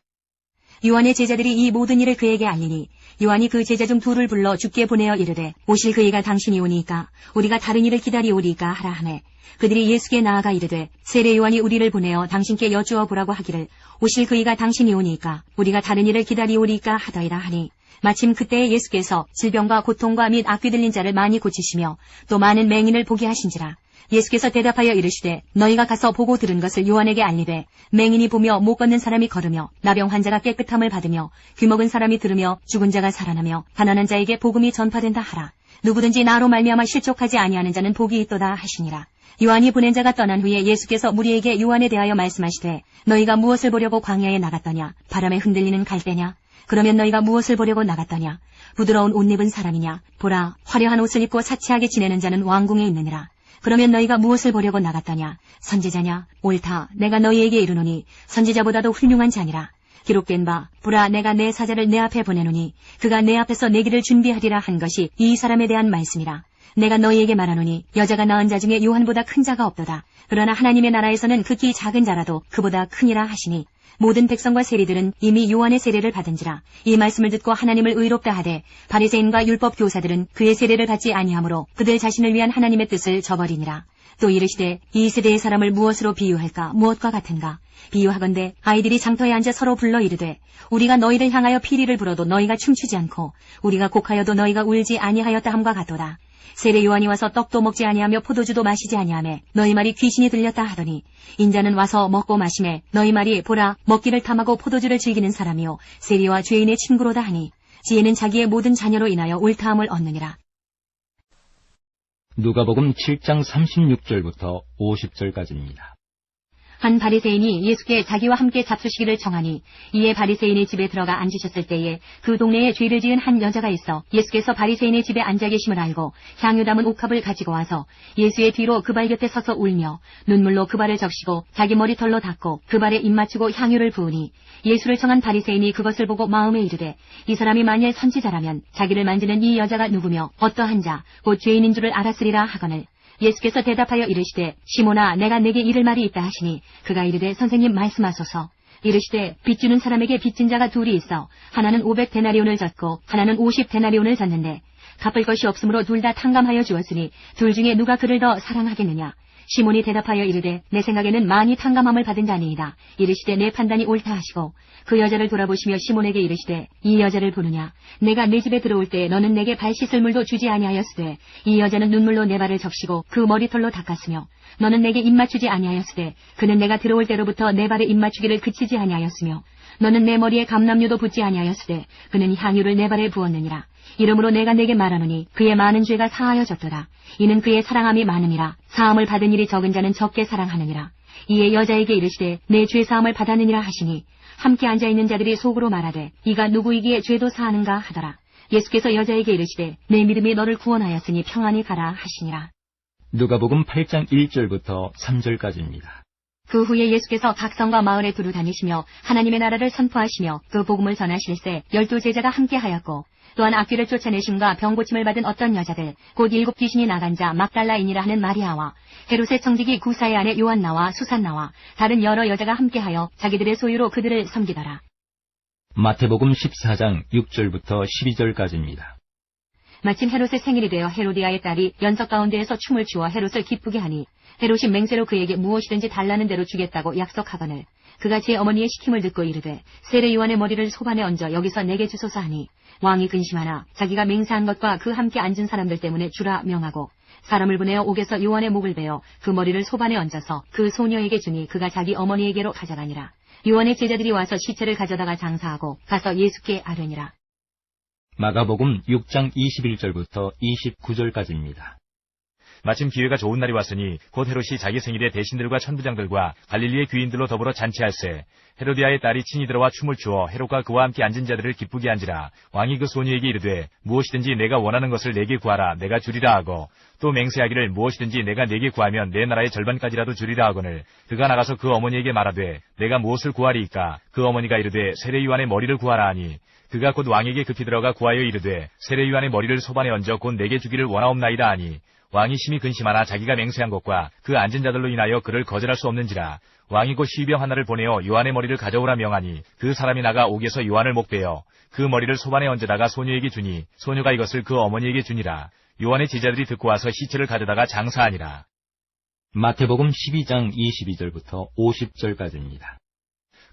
Speaker 3: 요한의 제자들이 이 모든 일을 그에게 알리니 요한이 그 제자 중 둘을 불러 주께 보내어 이르되 오실 그이가 당신이 오니까 우리가 다른 일을 기다리오리까 하라 하매 그들이 예수께 나아가 이르되 세례 요한이 우리를 보내어 당신께 여쭈어 보라고 하기를 오실 그이가 당신이 오니까 우리가 다른 일을 기다리오리까 하더이다 하니 마침 그때에 예수께서 질병과 고통과 및 악귀 들린 자를 많이 고치시며 또 많은 맹인을 보게 하신지라. 예수께서 대답하여 이르시되 너희가 가서 보고 들은 것을 요한에게 알리되 맹인이 보며 못 걷는 사람이 걸으며 나병 환자가 깨끗함을 받으며 귀먹은 사람이 들으며 죽은 자가 살아나며 가난한 자에게 복음이 전파된다 하라. 누구든지 나로 말미암아 실족하지 아니하는 자는 복이 있도다 하시니라. 요한이 보낸 자가 떠난 후에 예수께서 무리에게 요한에 대하여 말씀하시되 너희가 무엇을 보려고 광야에 나갔더냐. 바람에 흔들리는 갈대냐. 그러면 너희가 무엇을 보려고 나갔더냐. 부드러운 옷 입은 사람이냐. 보라 화려한 옷을 입고 사치하게 지내는 자는 왕궁에 있느니라. 그러면 너희가 무엇을 보려고 나갔더냐. 선지자냐. 옳다. 내가 너희에게 이르노니 선지자보다도 훌륭한 자니라. 기록된 바 보라 내가 내 사자를 내 앞에 보내노니 그가 내 앞에서 내 길을 준비하리라 한 것이 이 사람에 대한 말씀이라. 내가 너희에게 말하노니 여자가 낳은 자 중에 요한보다 큰 자가 없도다. 그러나 하나님의 나라에서는 극히 작은 자라도 그보다 크니라 하시니 모든 백성과 세리들은 이미 요한의 세례를 받은지라. 이 말씀을 듣고 하나님을 의롭다 하되 바리새인과 율법 교사들은 그의 세례를 받지 아니하므로 그들 자신을 위한 하나님의 뜻을 저버리니라. 또 이르시되 이 세대의 사람을 무엇으로 비유할까. 무엇과 같은가. 비유하건대 아이들이 장터에 앉아 서로 불러 이르되 우리가 너희를 향하여 피리를 불어도 너희가 춤추지 않고 우리가 곡하여도 너희가 울지 아니하였다 함과 같도다. 세례 요한이 와서 떡도 먹지 아니하며 포도주도 마시지 아니하며 너희 말이 귀신이 들렸다 하더니 인자는 와서 먹고 마시매 너희 말이 보라 먹기를 탐하고 포도주를 즐기는 사람이요 세리와 죄인의 친구로다 하니 지혜는 자기의 모든 자녀로 인하여 옳다함을 얻느니라.
Speaker 1: 누가복음 7장 36절부터 50절까지입니다.
Speaker 3: 한 바리새인이 예수께 자기와 함께 잡수시기를 청하니 이에 바리새인의 집에 들어가 앉으셨을 때에 그 동네에 죄를 지은 한 여자가 있어 예수께서 바리새인의 집에 앉아 계심을 알고 향유 담은 옥합을 가지고 와서 예수의 뒤로 그 발 곁에 서서 울며 눈물로 그 발을 적시고 자기 머리털로 닦고 그 발에 입 맞추고 향유를 부으니 예수를 청한 바리새인이 그것을 보고 마음에 이르되 이 사람이 만일 선지자라면 자기를 만지는 이 여자가 누구며 어떠한 자 곧 죄인인 줄을 알았으리라 하거늘 예수께서 대답하여 이르시되 시몬아 내가 내게 이를 말이 있다 하시니 그가 이르되 선생님 말씀하소서. 이르시되 빚 주는 사람에게 빚진 자가 둘이 있어 하나는 500데나리온을 졌고 하나는 50데나리온을 졌는데 갚을 것이 없으므로 둘 다 탕감하여 주었으니 둘 중에 누가 그를 더 사랑하겠느냐. 시몬이 대답하여 이르되 내 생각에는 많이 탕감함을 받은 자니이다. 이르시되 내 판단이 옳다 하시고 그 여자를 돌아보시며 시몬에게 이르시되 이 여자를 보느냐. 내가 내 집에 들어올 때 너는 내게 발 씻을 물도 주지 아니하였으되 이 여자는 눈물로 내 발을 적시고 그 머리털로 닦았으며 너는 내게 입 맞추지 아니하였으되 그는 내가 들어올 때로부터 내 발에 입 맞추기를 그치지 아니하였으며 너는 내 머리에 감람류도 붓지 아니하였으되 그는 향유를 내 발에 부었느니라. 이러므로 내가 내게 말하노니 그의 많은 죄가 사하여졌도다. 이는 그의 사랑함이 많음이라. 사함을 받은 일이 적은 자는 적게 사랑하느니라. 이에 여자에게 이르시되 내 죄 사함을 받았느니라 하시니 함께 앉아있는 자들이 속으로 말하되 이가 누구이기에 죄도 사하는가 하더라. 예수께서 여자에게 이르시되 내 믿음이 너를 구원하였으니 평안히 가라 하시니라.
Speaker 1: 누가복음 8장 1절부터 3절까지입니다.
Speaker 3: 그 후에 예수께서 각 성과 마을에 두루 다니시며 하나님의 나라를 선포하시며 그 복음을 전하실세 12 제자가 함께하였고 또한 악귀를 쫓아내심과 병고침을 받은 어떤 여자들 곧 7 귀신이 나간 자 막달라인이라 하는 마리아와 헤롯의 청지기 구사의 아내 요한나와 수산나와 다른 여러 여자가 함께하여 자기들의 소유로 그들을 섬기더라.
Speaker 1: 마태복음 14장 6절부터 12절까지입니다.
Speaker 3: 마침 헤롯의 생일이 되어 헤로디아의 딸이 연석 가운데에서 춤을 추어 헤롯을 기쁘게 하니 헤롯이 맹세로 그에게 무엇이든지 달라는 대로 주겠다고 약속하거늘 그가 제 어머니의 시킴을 듣고 이르되 세례 요한의 머리를 소반에 얹어 여기서 내게 주소서 하니 왕이 근심하나 자기가 맹세한 것과 그 함께 앉은 사람들 때문에 주라 명하고 사람을 보내어 옥에서 요한의 목을 베어 그 머리를 소반에 얹어서 그 소녀에게 주니 그가 자기 어머니에게로 가져가니라. 요한의 제자들이 와서 시체를 가져다가 장사하고 가서 예수께 아뢰니라.
Speaker 1: 마가복음 6장 21절부터 29절까지입니다.
Speaker 2: 마침 기회가 좋은 날이 왔으니 곧 헤롯이 자기 생일에 대신들과 천부장들과 갈릴리의 귀인들로 더불어 잔치할세. 헤로디아의 딸이 친히 들어와 춤을 추어 헤롯과 그와 함께 앉은 자들을 기쁘게 한지라. 왕이 그 소녀에게 이르되 무엇이든지 내가 원하는 것을 내게 구하라 내가 주리라 하고 또 맹세하기를 무엇이든지 내가 내게 구하면 내 나라의 절반까지라도 주리라 하거늘 그가 나가서 그 어머니에게 말하되 내가 무엇을 구하리이까. 그 어머니가 이르되 세례 요한의 머리를 구하라 하니 그가 곧 왕에게 급히 들어가 구하여 이르되 세례 요한의 머리를 소반에 얹어 곧 내게 주기를 원하옵나이다 하니 왕이 심히 근심하나 자기가 맹세한 것과 그 앉은 자들로 인하여 그를 거절할 수 없는지라. 왕이 곧 시병 하나를 보내어 요한의 머리를 가져오라 명하니 그 사람이 나가 옥에서 요한을 목베어 그 머리를 소반에 얹어다가 소녀에게 주니 소녀가 이것을 그 어머니에게 주니라. 요한의 제자들이 듣고 와서 시체를 가져다가 장사하니라.
Speaker 1: 마태복음 12장 22절부터 50절까지입니다.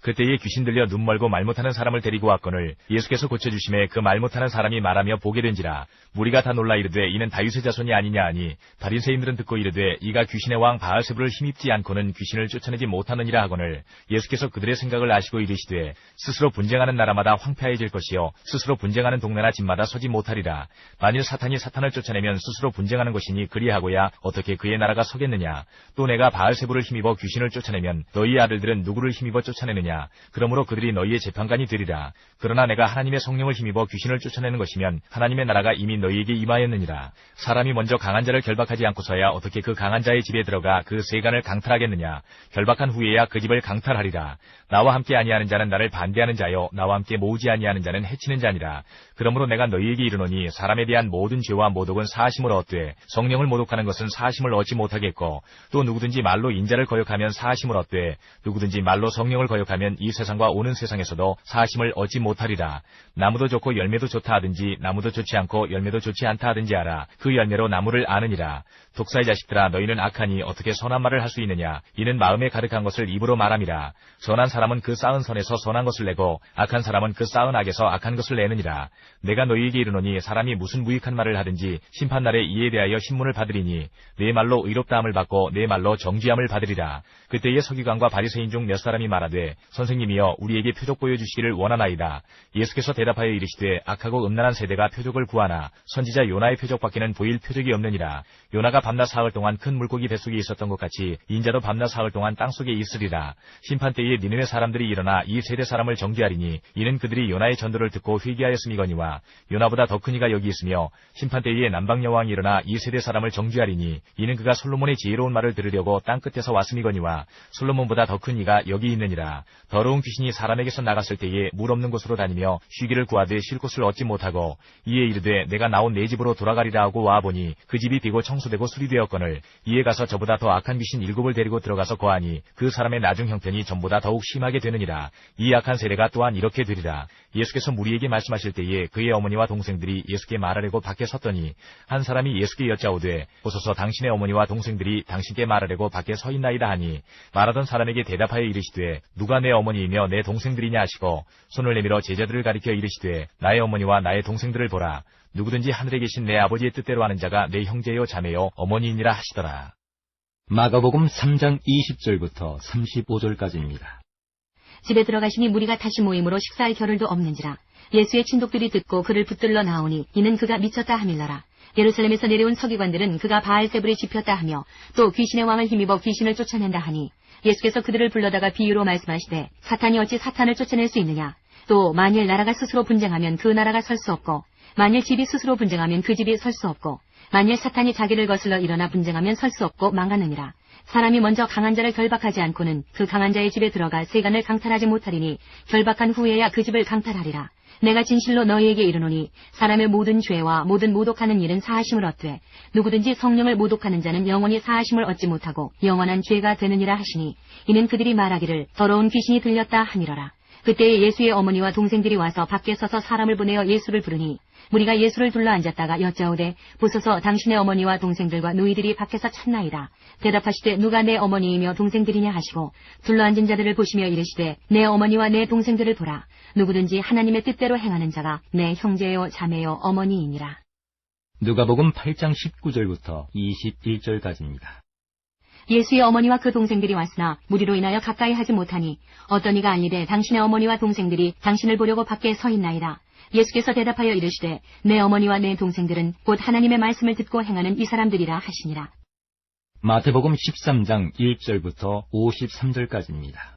Speaker 2: 그때에 귀신 들려 눈 멀고 말 못하는 사람을 데리고 왔거늘 예수께서 고쳐주심에 그 말 못하는 사람이 말하며 보게 된지라. 무리가 다 놀라 이르되 이는 다윗의 자손이 아니냐 하니 바리새인들은 듣고 이르되 이가 귀신의 왕 바알세불을 힘입지 않고는 귀신을 쫓아내지 못하느니라 하거늘 예수께서 그들의 생각을 아시고 이르시되 스스로 분쟁하는 나라마다 황폐해질 것이요 스스로 분쟁하는 동네나 집마다 서지 못하리라. 만일 사탄이 사탄을 쫓아내면 스스로 분쟁하는 것이니 그리하고야 어떻게 그의 나라가 서겠느냐. 또 내가 바알세불을 힘입어 귀신을 쫓아내면 너희 아들들은 누구를 힘입어 쫓아내느냐. 그러므로 그들이 너희의 재판관이 되리라. 그러나 내가 하나님의 성령을 힘입어 귀신을 쫓아내는 것이면 하나님의 나라가 이미 너희에게 임하였느니라. 사람이 먼저 강한 자를 결박하지 않고서야 어떻게 그 강한 자의 집에 들어가 그 세간을 강탈하겠느냐. 결박한 후에야 그 집을 강탈하리라. 나와 함께 아니하는 자는 나를 반대하는 자요 나와 함께 모으지 아니하는 자는 해치는 자니라. 그러므로 내가 너희에게 이르노니 사람에 대한 모든 죄와 모독은 사하심을 얻되 성령을 모독하는 것은 사하심을 얻지 못하겠고 또 누구든지 말로 인자를 거역하면 사하심을 얻되 누구든지 말로 성령을 거역하면 이 세상과 오는 세상에서도 사하심을 얻지 못하리라. 나무도 좋고 열매도 좋다 하든지 나무도 좋지 않고 열매도 좋지 않다 하든지 알아. 그 열매로 나무를 아느니라. 독사의 자식들아 너희는 악하니 어떻게 선한 말을 할 수 있느냐. 이는 마음에 가득한 것을 입으로 말함이라. 선한 사람은 그 쌓은 선에서 선한 것을 내고 악한 사람은 그 쌓은 악에서 악한 것을 내느니라. 내가 너희에게 이르노니 사람이 무슨 무익한 말을 하든지 심판날에 이에 대하여 신문을 받으리니 내 말로 의롭다함을 받고 내 말로 정죄함을 받으리라. 그때에 서기관과 바리새인 중 몇 사람이 말하되 선생님이여 우리에게 표적 보여주시기를 원하나이다. 예수께서 대답하여 이르시되 악하고 음란한 세대가 표적을 구하나 선지자 요나의 표적밖에는 보일 표적이 없느니라. 요나가 밤낮 사흘 동안 큰 물고기 뱃속에 있었던 것 같이 인자도 밤낮 사흘 동안 땅속에 있으리라. 심판 때에 니느웨 사람들이 일어나 이 세대 사람을 정죄하리니 이는 그들이 요나의 전도를 듣고 회개하였음이거니와 요나보다 더 큰 이가 여기 있으며 심판 때에 남방 여왕이 일어나 이 세대 사람을 정죄하리니 이는 그가 솔로몬의 지혜로운 말을 들으려고 땅 끝에서 왔음이거니와 솔로몬보다 더 큰 이가 여기 있느니라. 더러운 귀신이 사람에게서 나갔을 때에 물 없는 곳으로 다니며 쉬기를 구하되 쉴 곳을 얻지 못하고 이에 이르되 내가 나온 내 집으로 돌아가리라 하고 와보니 그 집이 비고 청소되고 수리되었거늘 이에 가서 저보다 더 악한 귀신 7을 데리고 들어가서 거하니 그 사람의 나중 형편이 전보다 더욱 심하게 되느니라. 이 악한 세례가 또한 이렇게 되리라. 예수께서 무리에게 말씀하실 때에 그의 어머니와 동생들이 예수께 말하려고 밖에 섰더니 한 사람이 예수께 여짜오되 보소서 당신의 어머니와 동생들이 당신께 말하려고 밖에 서 있나이다 하니 말하던 사람에게 대답하여 이르시되 누가 내 어머니이며 내 동생들이냐 하시고 손을 내밀어 제자들을 가리켜 이르시되 나의 어머니와 나의 동생들을 보라. 누구든지 하늘에 계신 내 아버지의 뜻대로 하는 자가 내 형제요 자매요 어머니이니라 하시더라.
Speaker 1: 마가복음 3장 20절부터 35절까지입니다.
Speaker 3: 집에 들어가시니 무리가 다시 모임으로 식사할 겨를도 없는지라. 예수의 친독들이 듣고 그를 붙들러 나오니 이는 그가 미쳤다 하밀러라. 예루살렘에서 내려온 서기관들은 그가 바알세불에 집혔다 하며 또 귀신의 왕을 힘입어 귀신을 쫓아낸다 하니 예수께서 그들을 불러다가 비유로 말씀하시되 사탄이 어찌 사탄을 쫓아낼 수 있느냐. 또 만일 나라가 스스로 분쟁하면 그 나라가 설 수 없고 만일 집이 스스로 분쟁하면 그 집이 설 수 없고 만일 사탄이 자기를 거슬러 일어나 분쟁하면 설 수 없고 망하느니라. 사람이 먼저 강한 자를 결박하지 않고는 그 강한 자의 집에 들어가 세간을 강탈하지 못하리니 결박한 후에야 그 집을 강탈하리라. 내가 진실로 너희에게 이르노니 사람의 모든 죄와 모든 모독하는 일은 사하심을 얻되 누구든지 성령을 모독하는 자는 영원히 사하심을 얻지 못하고 영원한 죄가 되느니라 하시니 이는 그들이 말하기를 더러운 귀신이 들렸다 하니러라. 그때에 예수의 어머니와 동생들이 와서 밖에 서서 사람을 보내어 예수를 부르니 무리가 예수를 둘러 앉았다가 여짜오되 보소서 당신의 어머니와 동생들과 누이들이 밖에서 찾나이다. 대답하시되 누가 내 어머니이며 동생들이냐 하시고 둘러 앉은 자들을 보시며 이르시되 내 어머니와 내 동생들을 보라. 누구든지 하나님의 뜻대로 행하는 자가 내 형제요 자매요 어머니이니라.
Speaker 1: 누가복음 8장 19절부터 21절까지입니다.
Speaker 3: 예수의 어머니와 그 동생들이 왔으나 무리로 인하여 가까이 하지 못하니 어떤 이가 알리되 당신의 어머니와 동생들이 당신을 보려고 밖에 서 있나이다. 예수께서 대답하여 이르시되 내 어머니와 내 동생들은 곧 하나님의 말씀을 듣고 행하는 이 사람들이라 하시니라.
Speaker 1: 마태복음 13장 1절부터 53절까지입니다.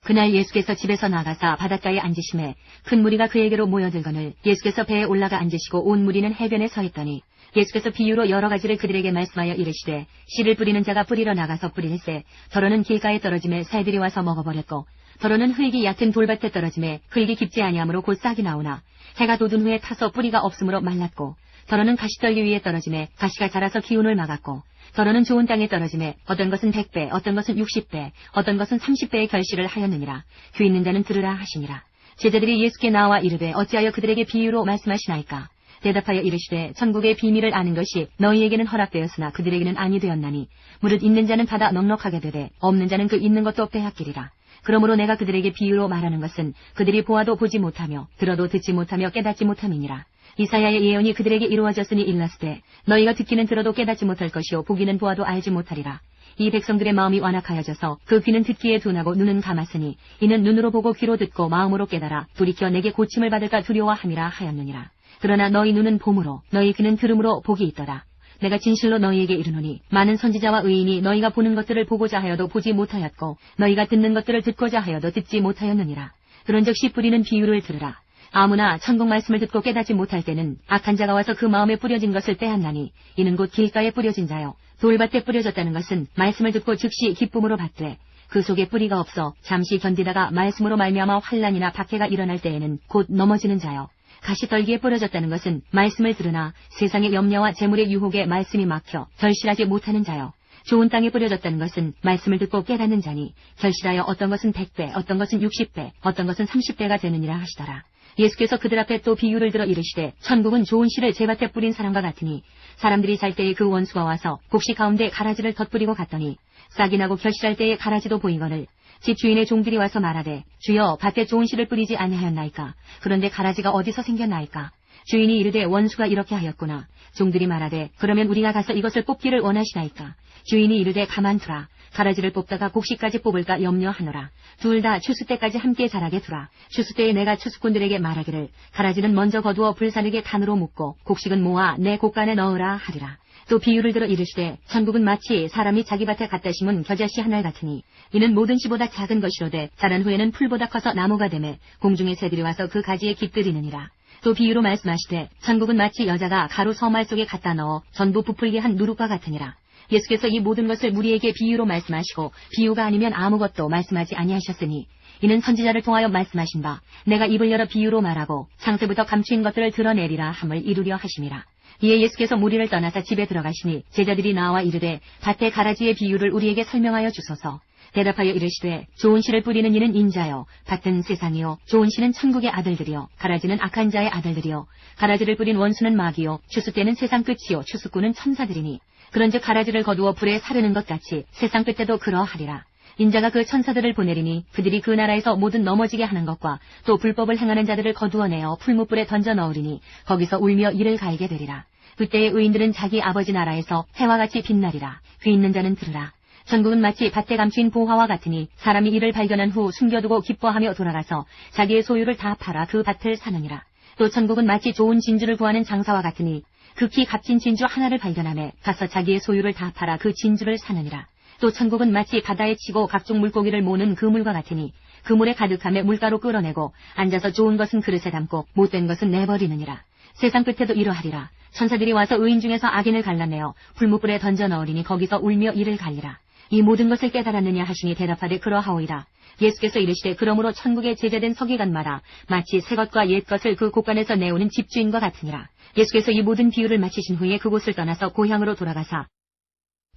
Speaker 3: 그날 예수께서 집에서 나가사 바닷가에 앉으심에 큰 무리가 그에게로 모여들거늘 예수께서 배에 올라가 앉으시고 온 무리는 해변에 서 있더니 예수께서 비유로 여러 가지를 그들에게 말씀하여 이르시되 씨를 뿌리는 자가 뿌리러 나가서 뿌릴새 더러는 길가에 떨어짐에 새들이 와서 먹어버렸고 더러는 흙이 얕은 돌밭에 떨어짐에 흙이 깊지 아니하므로 곧 싹이 나오나 해가 돋은 후에 타서 뿌리가 없으므로 말랐고 더러는 가시떨기 위에 떨어짐에 가시가 자라서 기운을 막았고 더러는 좋은 땅에 떨어짐에 어떤 것은 100배 어떤 것은 60배 어떤 것은 30배의 결실을 하였느니라. 귀 있는 자는 들으라 하시니라. 제자들이 예수께 나와 이르되 어찌하여 그들에게 비유로 말씀하시나이까. 대답하여 이르시되 천국의 비밀을 아는 것이 너희에게는 허락되었으나 그들에게는 아니 되었나니 무릇 있는 자는 받아 넉넉하게 되되 없는 자는 그 있는 것도 빼앗기리라. 그러므로 내가 그들에게 비유로 말하는 것은 그들이 보아도 보지 못하며 들어도 듣지 못하며 깨닫지 못함이니라. 이사야의 예언이 그들에게 이루어졌으니 일렀으되 너희가 듣기는 들어도 깨닫지 못할 것이요 보기는 보아도 알지 못하리라. 이 백성들의 마음이 완악하여져서 그 귀는 듣기에 둔하고 눈은 감았으니 이는 눈으로 보고 귀로 듣고 마음으로 깨달아 돌이켜 내게 고침을 받을까 두려워함이라 하였느니라. 그러나 너희 눈은 봄으로 너희 귀는 들음으로 복이 있더라. 내가 진실로 너희에게 이르노니 많은 선지자와 의인이 너희가 보는 것들을 보고자 하여도 보지 못하였고 너희가 듣는 것들을 듣고자 하여도 듣지 못하였느니라. 그런즉 씨 뿌리는 비유를 들으라. 아무나 천국 말씀을 듣고 깨닫지 못할 때는 악한 자가 와서 그 마음에 뿌려진 것을 빼앗나니 이는 곧 길가에 뿌려진 자요 돌밭에 뿌려졌다는 것은 말씀을 듣고 즉시 기쁨으로 받되 그 속에 뿌리가 없어 잠시 견디다가 말씀으로 말미암아 환난이나 박해가 일어날 때에는 곧 넘어지는 자요 가시떨기에 뿌려졌다는 것은 말씀을 들으나 세상의 염려와 재물의 유혹에 말씀이 막혀 결실하지 못하는 자요 좋은 땅에 뿌려졌다는 것은 말씀을 듣고 깨닫는 자니 결실하여 어떤 것은 100배 어떤 것은 60배 어떤 것은 30배가 되느니라 하시더라. 예수께서 그들 앞에 또 비유를 들어 이르시되 천국은 좋은 씨를 제밭에 뿌린 사람과 같으니 사람들이 잘 때에 그 원수가 와서 곡식 가운데 가라지를 덧뿌리고 갔더니 싹이 나고 결실할 때에 가라지도 보이거늘 집 주인의 종들이 와서 말하되 주여 밭에 좋은 씨를 뿌리지 아니하였나이까. 그런데 가라지가 어디서 생겼나이까. 주인이 이르되 원수가 이렇게 하였구나. 종들이 말하되 그러면 우리가 가서 이것을 뽑기를 원하시나이까. 주인이 이르되 가만두라. 가라지를 뽑다가 곡식까지 뽑을까 염려하노라. 둘 다 추수 때까지 함께 자라게 두라. 추수 때에 내가 추수꾼들에게 말하기를 가라지는 먼저 거두어 불사르게 단으로 묶고 곡식은 모아 내 곡간에 넣으라 하리라. 또 비유를 들어 이르시되 천국은 마치 사람이 자기 밭에 갖다 심은 겨자씨 한 알 같으니 이는 모든 씨보다 작은 것이로되 자란 후에는 풀보다 커서 나무가 되매 공중의 새들이 와서 그 가지에 깃들이느니라. 또 비유로 말씀하시되 천국은 마치 여자가 가루 서말 속에 갖다 넣어 전부 부풀게 한 누룩과 같으니라. 예수께서 이 모든 것을 우리에게 비유로 말씀하시고 비유가 아니면 아무것도 말씀하지 아니하셨으니 이는 선지자를 통하여 말씀하신 바 내가 입을 열어 비유로 말하고 창세부터 감추인 것들을 드러내리라 함을 이루려 하심이라. 이에 예수께서 무리를 떠나사 집에 들어가시니 제자들이 나와 이르되 밭의 가라지의 비유를 우리에게 설명하여 주소서. 대답하여 이르시되 좋은 씨를 뿌리는 이는 인자요 밭은 세상이요 좋은 씨는 천국의 아들들이요 가라지는 악한 자의 아들들이요 가라지를 뿌린 원수는 마귀요 추수 때는 세상 끝이요 추수꾼은 천사들이니 그런즉 가라지를 거두어 불에 사르는 것 같이 세상 끝에도 그러하리라. 인자가 그 천사들을 보내리니 그들이 그 나라에서 모든 넘어지게 하는 것과 또 불법을 행하는 자들을 거두어내어 풀무불에 던져 넣으리니 거기서 울며 이를 갈게 되리라. 그때의 의인들은 자기 아버지 나라에서 해와 같이 빛나리라. 귀 있는 자는 들으라. 천국은 마치 밭에 감추인 보화와 같으니 사람이 이를 발견한 후 숨겨두고 기뻐하며 돌아가서 자기의 소유를 다 팔아 그 밭을 사느니라. 또 천국은 마치 좋은 진주를 구하는 장사와 같으니 극히 값진 진주 하나를 발견하매 가서 자기의 소유를 다 팔아 그 진주를 사느니라. 또 천국은 마치 바다에 치고 각종 물고기를 모는 그물과 같으니 그물에 가득함에 물가로 끌어내고 앉아서 좋은 것은 그릇에 담고 못된 것은 내버리느니라. 세상 끝에도 이러하리라. 천사들이 와서 의인 중에서 악인을 갈라내어 풀무불에 던져 넣으리니 거기서 울며 이를 갈리라. 이 모든 것을 깨달았느냐 하시니 대답하되 그러하오이다. 예수께서 이르시되 그러므로 천국의 제자된 서기관마다 마치 새 것과 옛 것을 그 곳간에서 내오는 집주인과 같으니라. 예수께서 이 모든 비유를 마치신 후에 그곳을 떠나서 고향으로 돌아가사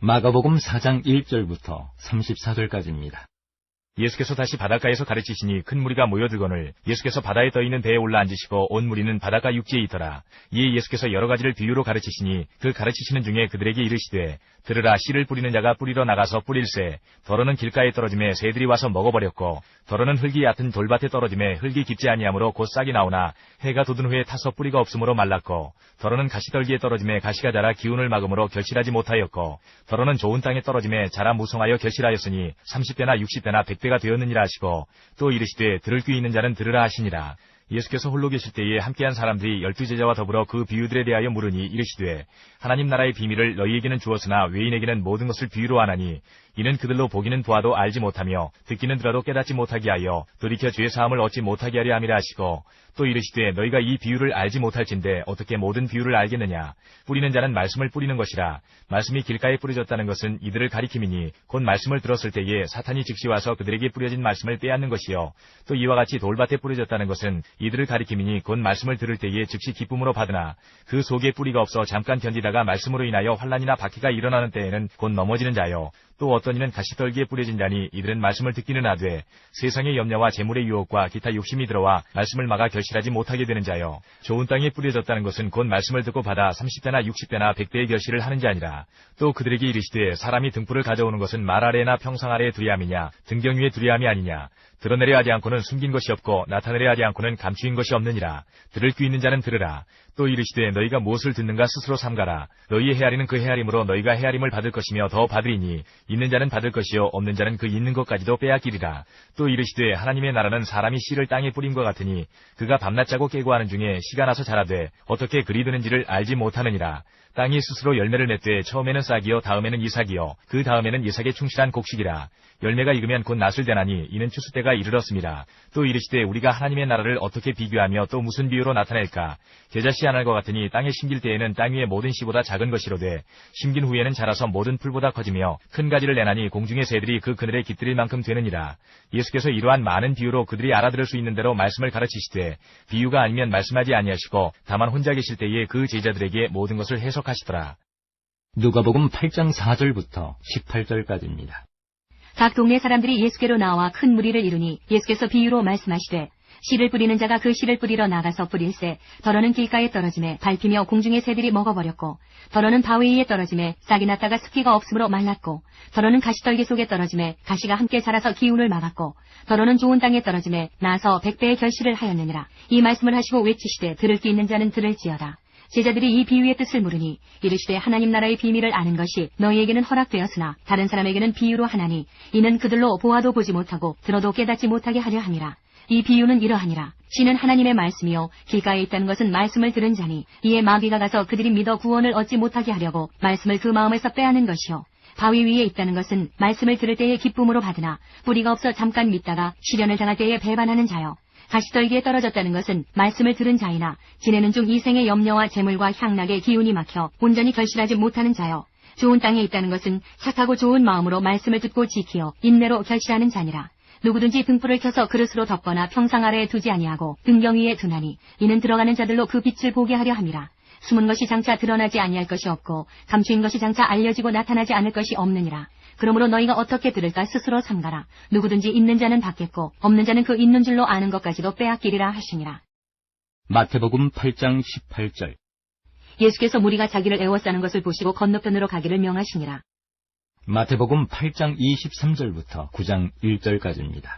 Speaker 1: 마가복음 4장 1절부터 34절까지입니다.
Speaker 2: 예수께서 다시 바닷가에서 가르치시니 큰 무리가 모여들거늘 예수께서 바다에 떠있는 배에 올라 앉으시고 온 무리는 바닷가 육지에 있더라. 이에 예수께서 여러 가지를 비유로 가르치시니 그 가르치시는 중에 그들에게 이르시되 들으라. 씨를 뿌리는 자가 뿌리러 나가서 뿌릴새 더러는 길가에 떨어짐에 새들이 와서 먹어버렸고 더러는 흙이 얕은 돌밭에 떨어짐에 흙이 깊지 아니하므로 곧 싹이 나오나 해가 돋은 후에 타서 뿌리가 없으므로 말랐고 더러는 가시떨기에 떨어짐에 가시가 자라 기운을 막음으로 결실하지 못하였고 더러는 좋은 땅에 떨어짐에 자라 무성하여 결실하였으니 30배나 60배나 100배가 되었느니라 하시고 또 이르시되 들을 귀 있는 자는 들으라 하시니라. 예수께서 홀로 계실 때에 함께한 사람들이 12제자와 더불어 그 비유들에 대하여 물으니 이르시되 하나님 나라의 비밀을 너희에게는 주었으나 외인에게는 모든 것을 비유로 하나니 이는 그들로 보기는 보아도 알지 못하며 듣기는 들어도 깨닫지 못하게 하여 돌이켜 죄 사함을 얻지 못하게 하려 함이라 하시고 또 이르시되 너희가 이 비유를 알지 못할진대 어떻게 모든 비유를 알겠느냐. 뿌리는 자는 말씀을 뿌리는 것이라. 말씀이 길가에 뿌려졌다는 것은 이들을 가리킴이니 곧 말씀을 들었을 때에 사탄이 즉시 와서 그들에게 뿌려진 말씀을 빼앗는 것이요 또 이와 같이 돌밭에 뿌려졌다는 것은 이들을 가리킴이니 곧 말씀을 들을 때에 즉시 기쁨으로 받으나 그 속에 뿌리가 없어 잠깐 견디다가 말씀으로 인하여 환난이나 박해가 일어나는 때에는 곧 넘어지는 자요 또 어떤 이는 가시떨기에 뿌려진 자니 이들은 말씀을 듣기는 하되 세상의 염려와 재물의 유혹과 기타 욕심이 들어와 말씀을 막아 결실하지 못하게 되는 자요 좋은 땅에 뿌려졌다는 것은 곧 말씀을 듣고 받아 30배나 60배나 100배의 결실을 하는 자니라. 또 그들에게 이르시되 사람이 등불을 가져오는 것은 말 아래나 평상 아래에 두려 함이냐 등경 위에 두려 함이 아니냐. 드러내려 하지 않고는 숨긴 것이 없고 나타내려 하지 않고는 감추인 것이 없느니라. 들을 귀 있는 자는 들으라. 또 이르시되 너희가 무엇을 듣는가 스스로 삼가라. 너희의 헤아리는 그 헤아림으로 너희가 헤아림을 받을 것이며 더 받으리니 있는 자는 받을 것이요 없는 자는 그 있는 것까지도 빼앗기리라. 또 이르시되 하나님의 나라는 사람이 씨를 땅에 뿌린 것 같으니 그가 밤낮 자고 깨고 하는 중에 씨가 나서 자라되 어떻게 그리 드는지를 알지 못하느니라. 땅이 스스로 열매를 맺되 처음에는 싹이요 다음에는 이삭이요 그 다음에는 이삭의 충실한 곡식이라. 열매가 익으면 곧 낫을 되나니 이는 추수 때가 이르렀습니다. 또 이르시되 우리가 하나님의 나라를 어떻게 비교하며 또 무슨 비유로 나타낼까. 겨자씨 한 알과 같으니 땅에 심길 때에는 땅 위의 모든 씨보다 작은 것이로되 심긴 후에는 자라서 모든 풀보다 커지며 큰 가지를 내나니 공중의 새들이 그 그늘에 깃들일 만큼 되느니라. 예수께서 이러한 많은 비유로 그들이 알아들을 수 있는 대로 말씀을 가르치시되 비유가 아니면 말씀하지 아니하시고 다만 혼자 계실 때에 그 제자들에게 모든 것을 해석하시더라.
Speaker 1: 누가복음 8장 4절부터 18절까지입니다.
Speaker 3: 각 동네 사람들이 예수께로 나와 큰 무리를 이루니 예수께서 비유로 말씀하시되 씨를 뿌리는 자가 그 씨를 뿌리러 나가서 뿌릴새 더러는 길가에 떨어짐에 밟히며 공중의 새들이 먹어버렸고 더러는 바위 위에 떨어짐에 싹이 났다가 습기가 없으므로 말랐고 더러는 가시떨기 속에 떨어짐에 가시가 함께 자라서 기운을 막았고 더러는 좋은 땅에 떨어짐에 나서 100배의 결실을 하였느니라. 이 말씀을 하시고 외치시되 들을 귀 있는 자는 들을지어다. 제자들이 이 비유의 뜻을 물으니 이르시되 하나님 나라의 비밀을 아는 것이 너희에게는 허락되었으나 다른 사람에게는 비유로 하나니 이는 그들로 보아도 보지 못하고 들어도 깨닫지 못하게 하려 함이라. 이 비유는 이러하니라. 씨는 하나님의 말씀이요 길가에 있다는 것은 말씀을 들은 자니 이에 마귀가 가서 그들이 믿어 구원을 얻지 못하게 하려고 말씀을 그 마음에서 빼앗는 것이요 바위 위에 있다는 것은 말씀을 들을 때에 기쁨으로 받으나 뿌리가 없어 잠깐 믿다가 시련을 당할 때에 배반하는 자요. 가시떨기에 떨어졌다는 것은 말씀을 들은 자이나 지내는 중 이생의 염려와 재물과 향락의 기운이 막혀 온전히 결실하지 못하는 자요. 좋은 땅에 있다는 것은 착하고 좋은 마음으로 말씀을 듣고 지키어 인내로 결실하는 자니라. 누구든지 등불을 켜서 그릇으로 덮거나 평상 아래에 두지 아니하고 등경 위에 두나니 이는 들어가는 자들로 그 빛을 보게 하려 함이라. 숨은 것이 장차 드러나지 아니할 것이 없고 감추인 것이 장차 알려지고 나타나지 않을 것이 없느니라. 그러므로 너희가 어떻게 들을까 스스로 삼가라. 누구든지 있는 자는 받겠고 없는 자는 그 있는 줄로 아는 것까지도 빼앗기리라 하시니라.
Speaker 1: 마태복음 8장 18절.
Speaker 3: 예수께서 무리가 자기를 애워싸는 것을 보시고 건너편으로 가기를 명하시니라.
Speaker 1: 마태복음 8장 23절부터 9장 1절까지입니다.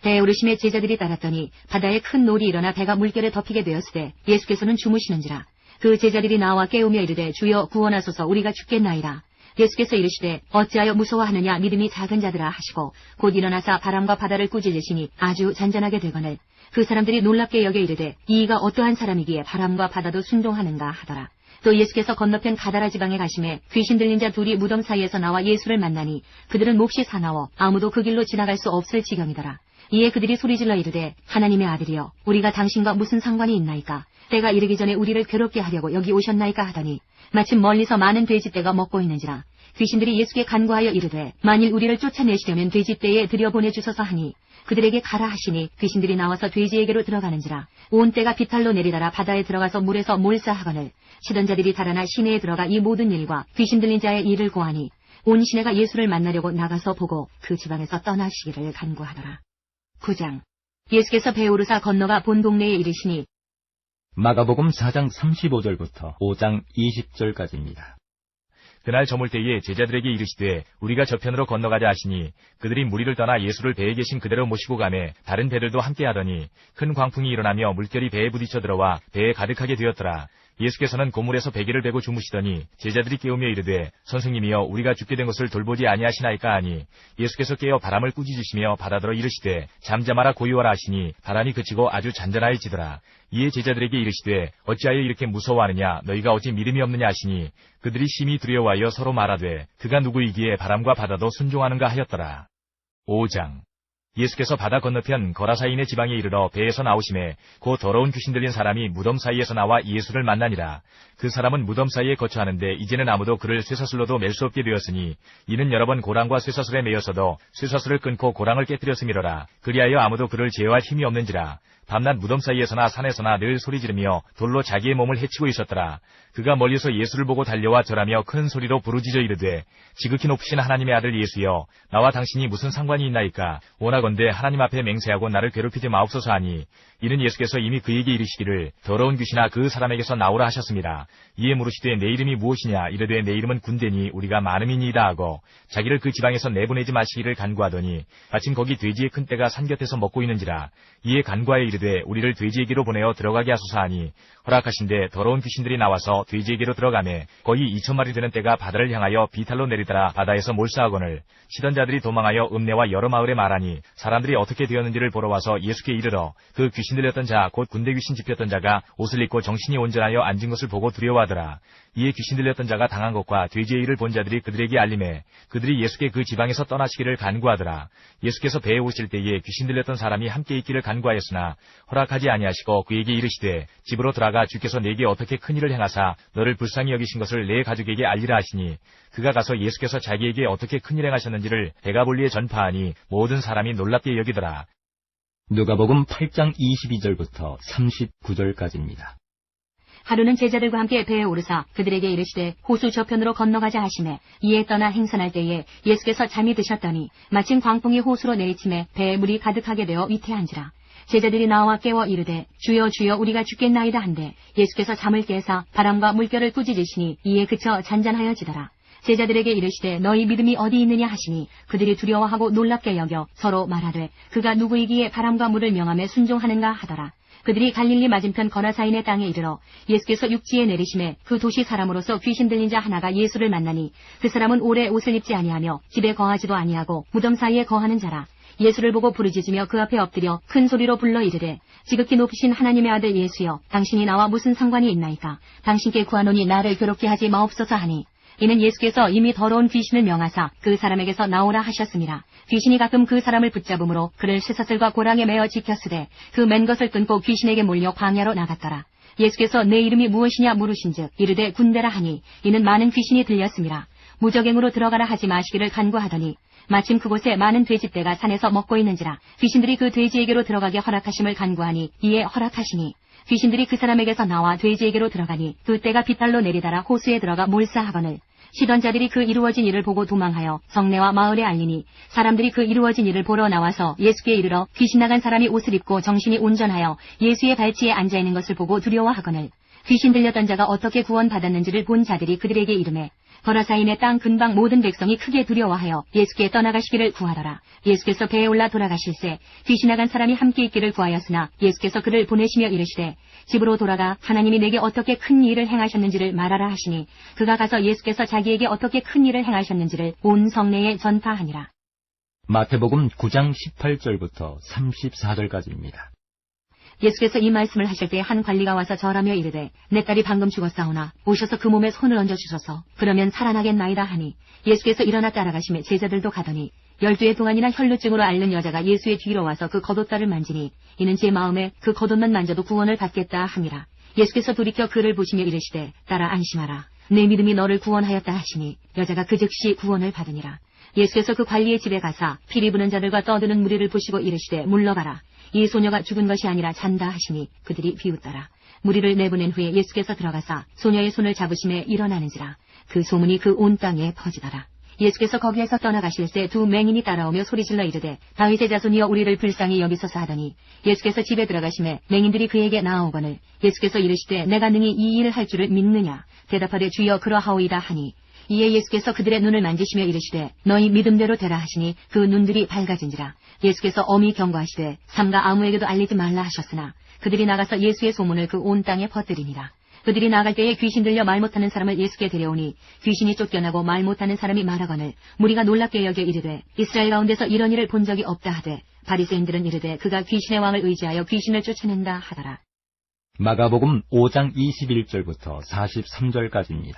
Speaker 3: 배에 오르심에 제자들이 따랐더니 바다에 큰 놀이 일어나 배가 물결에 덮이게 되었으되 예수께서는 주무시는지라. 그 제자들이 나와 깨우며 이르되 주여 구원하소서 우리가 죽겠나이다. 예수께서 이르시되 어찌하여 무서워하느냐 믿음이 작은 자들아 하시고 곧 일어나사 바람과 바다를 꾸짖으시니 아주 잔잔하게 되거늘 그 사람들이 놀랍게 여겨 이르되 이가 어떠한 사람이기에 바람과 바다도 순종하는가 하더라. 또 예수께서 건너편 가다라 지방에 가심에 귀신 들린 자 둘이 무덤 사이에서 나와 예수를 만나니 그들은 몹시 사나워 아무도 그 길로 지나갈 수 없을 지경이더라. 이에 그들이 소리질러 이르되 하나님의 아들이여 우리가 당신과 무슨 상관이 있나이까. 때가 이르기 전에 우리를 괴롭게 하려고 여기 오셨나이까 하더니 마침 멀리서 많은 돼지떼가 먹고 있는지라. 귀신들이 예수께 간구하여 이르되 만일 우리를 쫓아내시려면 돼지떼에 들여보내주소서 하니 그들에게 가라 하시니 귀신들이 나와서 돼지에게로 들어가는지라. 온 떼가 비탈로 내리다라 바다에 들어가서 물에서 몰사하거늘 치던 자들이 달아나 시내에 들어가 이 모든 일과 귀신 들린 자의 일을 고하니 온 시내가 예수를 만나려고 나가서 보고 그 지방에서 떠나시기를 간구하더라. 9장. 예수께서 배에 오르사 건너가 본 동네에 이르시니
Speaker 1: 마가복음 4장 35절부터 5장 20절까지입니다.
Speaker 2: 그날 저물 때에 제자들에게 이르시되 우리가 저편으로 건너가자 하시니 그들이 무리를 떠나 예수를 배에 계신 그대로 모시고 가매 다른 배들도 함께 하더니 큰 광풍이 일어나며 물결이 배에 부딪혀 들어와 배에 가득하게 되었더라. 예수께서는 고물에서 베개를 베고 주무시더니 제자들이 깨우며 이르되 선생님이여 우리가 죽게 된 것을 돌보지 아니하시나이까 하니 예수께서 깨어 바람을 꾸짖으시며 바다더러 이르시되 잠잠하라 고요하라 하시니 바람이 그치고 아주 잔잔하여지더라. 이에 제자들에게 이르시되 어찌하여 이렇게 무서워하느냐 너희가 어찌 믿음이 없느냐 하시니 그들이 심히 두려워하여 서로 말하되 그가 누구이기에 바람과 바다도 순종하는가 하였더라. 5장. 예수께서 바다 건너편 거라사인의 지방에 이르러 배에서 나오심에 곧 더러운 귀신 들린 사람이 무덤 사이에서 나와 예수를 만나니라. 그 사람은 무덤 사이에 거처하는데 이제는 아무도 그를 쇠사슬로도 맬 수 없게 되었으니 이는 여러 번 고랑과 쇠사슬에 매였어도 쇠사슬을 끊고 고랑을 깨뜨렸음이로라. 그리하여 아무도 그를 제어할 힘이 없는지라. 밤낮 무덤 사이에서나 산에서나 늘 소리 지르며 돌로 자기의 몸을 해치고 있었더라. 그가 멀리서 예수를 보고 달려와 절하며 큰 소리로 부르짖어 이르되 지극히 높으신 하나님의 아들 예수여 나와 당신이 무슨 상관이 있나이까. 원하건대 하나님 앞에 맹세하고 나를 괴롭히지 마옵소서 하니 이는 예수께서 이미 그에게 이르시기를 더러운 귀신아 그 사람에게서 나오라 하셨습니다. 이에 물으시되 내 이름이 무엇이냐. 이르되 내 이름은 군대니 우리가 많음이니이다 하고 자기를 그 지방에서 내보내지 마시기를 간구하더니 마침 거기 돼지의 큰 떼가 산 곁에서 먹고 있는지라. 이에 간구하여 이르되 우리를 돼지에게로 보내어 들어가게 하소서 하니 허락하신데 더러운 귀신들이 나와서 돼지에게로 들어가매 거의 2,000마리 되는 떼가 바다를 향하여 비탈로 내리더라. 바다에서 몰사하거늘 치던 자들이 도망하여 읍내와 여러 마을에 말하니 사람들이 어떻게 되었는지를 보러 와서 예수께 이르러 그 귀신 들렸던 자 곧 군대 귀신 집혔던 자가 옷을 입고 정신이 온전하여 앉은 것을 보고 두려워하더라. 이에 귀신 들렸던 자가 당한 것과 돼지의 일을 본 자들이 그들에게 알림해 그들이 예수께 그 지방에서 떠나시기를 간구하더라. 예수께서 배에 오실 때에 귀신 들렸던 사람이 함께 있기를 간구하였으나 허락하지 아니하시고 그에게 이르시되 집으로 들어가 주께서 내게 어떻게 큰 일을 행하사 너를 불쌍히 여기신 것을 내 가족에게 알리라 하시니 그가 가서 예수께서 자기에게 어떻게 큰 일 행하셨는지를 데가볼리에 전파하니 모든 사람이 놀랍게 여기더라.
Speaker 1: 누가복음 8장 22절부터 39절까지입니다.
Speaker 3: 하루는 제자들과 함께 배에 오르사 그들에게 이르시되 호수 저편으로 건너가자 하시매 이에 떠나 행선할 때에 예수께서 잠이 드셨더니 마침 광풍이 호수로 내리침에 배에 물이 가득하게 되어 위태한지라. 제자들이 나와 깨워 이르되 주여 주여 우리가 죽겠나이다 한데 예수께서 잠을 깨사 바람과 물결을 꾸짖으시니 이에 그쳐 잔잔하여지더라. 제자들에게 이르시되 너희 믿음이 어디 있느냐 하시니 그들이 두려워하고 놀랍게 여겨 서로 말하되 그가 누구이기에 바람과 물을 명함에 순종하는가 하더라. 그들이 갈릴리 맞은편 거라사인의 땅에 이르러 예수께서 육지에 내리심에 그 도시 사람으로서 귀신 들린 자 하나가 예수를 만나니 그 사람은 오래 옷을 입지 아니하며 집에 거하지도 아니하고 무덤 사이에 거하는 자라. 예수를 보고 부르짖으며 그 앞에 엎드려 큰 소리로 불러 이르되 지극히 높으신 하나님의 아들 예수여, 당신이 나와 무슨 상관이 있나이까? 당신께 구하노니 나를 괴롭게 하지 마옵소서 하니, 이는 예수께서 이미 더러운 귀신을 명하사 그 사람에게서 나오라 하셨습니다. 귀신이 가끔 그 사람을 붙잡음으로 그를 쇠사슬과 고랑에 매어 지켰으되 그 맨 것을 끊고 귀신에게 몰려 광야로 나갔더라. 예수께서 내 이름이 무엇이냐 물으신즉 이르되 군대라 하니, 이는 많은 귀신이 들렸습니다. 무적행으로 들어가라 하지 마시기를 간구하더니 마침 그곳에 많은 돼지떼가 산에서 먹고 있는지라 귀신들이 그 돼지에게로 들어가게 허락하심을 간구하니 이에 허락하시니, 귀신들이 그 사람에게서 나와 돼지에게로 들어가니 그 떼가 비탈로 내리달아 호수에 들어가 몰사하거늘 시던 자들이 그 이루어진 일을 보고 도망하여 성내와 마을에 알리니, 사람들이 그 이루어진 일을 보러 나와서 예수께 이르러 귀신 나간 사람이 옷을 입고 정신이 온전하여 예수의 발치에 앉아있는 것을 보고 두려워하거늘 귀신 들렸던 자가 어떻게 구원받았는지를 본 자들이 그들에게 이르매, 거라사인의 땅 근방 모든 백성이 크게 두려워하여 예수께 떠나가시기를 구하더라. 예수께서 배에 올라 돌아가실새 귀신 나간 사람이 함께 있기를 구하였으나 예수께서 그를 보내시며 이르시되 집으로 돌아가 하나님이 내게 어떻게 큰 일을 행하셨는지를 말하라 하시니, 그가 가서 예수께서 자기에게 어떻게 큰 일을 행하셨는지를 온 성내에 전파하니라.
Speaker 1: 마태복음 9장 18절부터 34절까지입니다.
Speaker 3: 예수께서 이 말씀을 하실 때 한 관리가 와서 절하며 이르되 내 딸이 방금 죽었사오나 오셔서 그 몸에 손을 얹어주소서 그러면 살아나겠나이다 하니, 예수께서 일어나 따라가시며 제자들도 가더니 12해 동안이나 혈루증으로 앓는 여자가 예수의 뒤로 와서 그 겉옷다를 만지니, 이는 제 마음에 그 겉옷만 만져도 구원을 받겠다 함이라. 예수께서 돌이켜 그를 보시며 이르시되 딸아 안심하라, 내 믿음이 너를 구원하였다 하시니 여자가 그 즉시 구원을 받으니라. 예수께서 그 관리의 집에 가사 피리 부는 자들과 떠드는 무리를 보시고 이르시되 물러가라, 이 소녀가 죽은 것이 아니라 잔다 하시니 그들이 비웃더라. 무리를 내보낸 후에 예수께서 들어가사 소녀의 손을 잡으심에 일어나는지라. 그 소문이 그 온 땅에 퍼지더라. 예수께서 거기에서 떠나가실새 두 맹인이 따라오며 소리질러 이르되 다윗의 자손이여 우리를 불쌍히 여기소서 하더니, 예수께서 집에 들어가심에 맹인들이 그에게 나아오거늘 예수께서 이르시되 내가 능히 이 일을 할 줄을 믿느냐? 대답하되 주여 그러하오이다 하니, 이에 예수께서 그들의 눈을 만지시며 이르시되 너희 믿음대로 되라 하시니 그 눈들이 밝아진지라. 예수께서 엄히 경고하시되 삼가 아무에게도 알리지 말라 하셨으나 그들이 나가서 예수의 소문을 그 온 땅에 퍼뜨리니라. 그들이 나갈 때에 귀신 들려 말 못하는 사람을 예수께 데려오니 귀신이 쫓겨나고 말 못하는 사람이 말하거늘 무리가 놀랍게 여겨 이르되 이스라엘 가운데서 이런 일을 본 적이 없다 하되, 바리새인들은 이르되 그가 귀신의 왕을 의지하여 귀신을 쫓아낸다 하더라.
Speaker 1: 마가복음 5장 21절부터 43절까지입니다.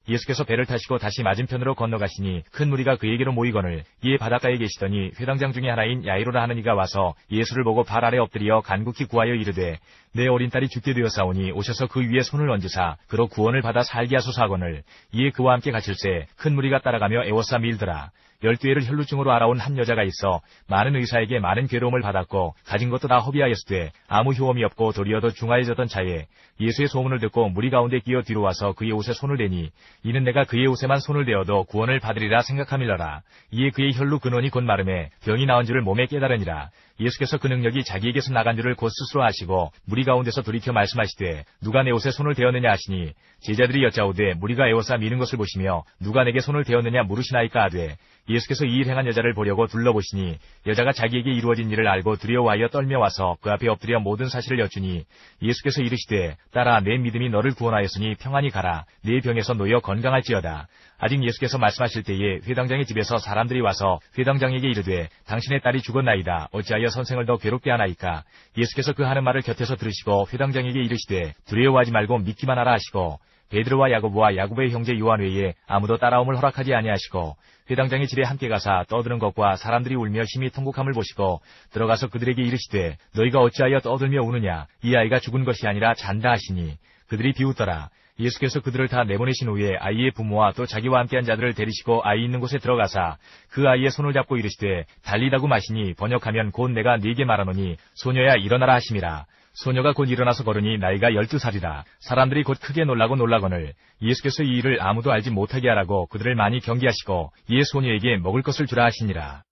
Speaker 2: 예수께서 배를 타시고 다시 맞은편으로 건너가시니 큰 무리가 그에게로 모이거늘 이에 바닷가에 계시더니 회당장 중에 하나인 야이로라 하는 이가 와서 예수를 보고 발 아래 엎드려 간곡히 구하여 이르되 내 어린 딸이 죽게 되었사오니 오셔서 그 위에 손을 얹으사 그로 구원을 받아 살게 하소서 하거늘 이에 그와 함께 가실새 큰 무리가 따라가며 애워싸 밀더라. 12해를 혈루증으로 알아온 한 여자가 있어 많은 의사에게 많은 괴로움을 받았고 가진 것도 다 허비하였으되 아무 효험이 없고 도리어 더 중하여졌던 차에 예수의 소문을 듣고 무리 가운데 끼어 뒤로 와서 그의 옷에 손을 대니, 이는 내가 그의 옷에만 손을 대어도 구원을 받으리라 생각함일러라. 이에 그의 혈루 근원이 곧 마름에 병이 나은 줄을 몸에 깨달으니라. 예수께서 그 능력이 자기에게서 나간 줄을 곧 스스로 아시고 무리 가운데서 돌이켜 말씀하시되 누가 내 옷에 손을 대었느냐 하시니, 제자들이 여짜오되 무리가 애워싸 미는 것을 보시며 누가 내게 손을 대었느냐 물으시나이까 하되, 예수께서 이 일 행한 여자를 보려고 둘러보시니 여자가 자기에게 이루어진 일을 알고 두려워하여 떨며 와서 그 앞에 엎드려 모든 사실을 여쭈니, 예수께서 이르시되 딸아 내 믿음이 너를 구원하였으니 평안히 가라, 네 병에서 놓여 건강할지어다. 아직 예수께서 말씀하실 때에 회당장의 집에서 사람들이 와서 회당장에게 이르되 당신의 딸이 죽었나이다, 어찌하여 선생을 더 괴롭게 하나이까? 예수께서 그 하는 말을 곁에서 들으시고 회당장에게 이르시되 두려워하지 말고 믿기만 하라 하시고, 베드로와 야고보와 야고보의 형제 요한 외에 아무도 따라옴을 허락하지 아니하시고 회당장의 집에 함께 가사 떠드는 것과 사람들이 울며 심히 통곡함을 보시고 들어가서 그들에게 이르시되 너희가 어찌하여 떠들며 우느냐? 이 아이가 죽은 것이 아니라 잔다 하시니 그들이 비웃더라. 예수께서 그들을 다 내보내신 후에 아이의 부모와 또 자기와 함께한 자들을 데리시고 아이 있는 곳에 들어가사 그 아이의 손을 잡고 이르시되 달리다고 마시니 번역하면 곧 내가 네게 말하노니 소녀야 일어나라 하심이라. 소녀가 곧 일어나서 걸으니 나이가 12살이라. 사람들이 곧 크게 놀라거늘 예수께서 이 일을 아무도 알지 못하게 하라고 그들을 많이 경계하시고 이에 소녀에게 먹을 것을 주라 하시니라.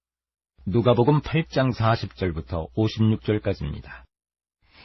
Speaker 1: 누가복음 8장 40절부터 56절까지입니다.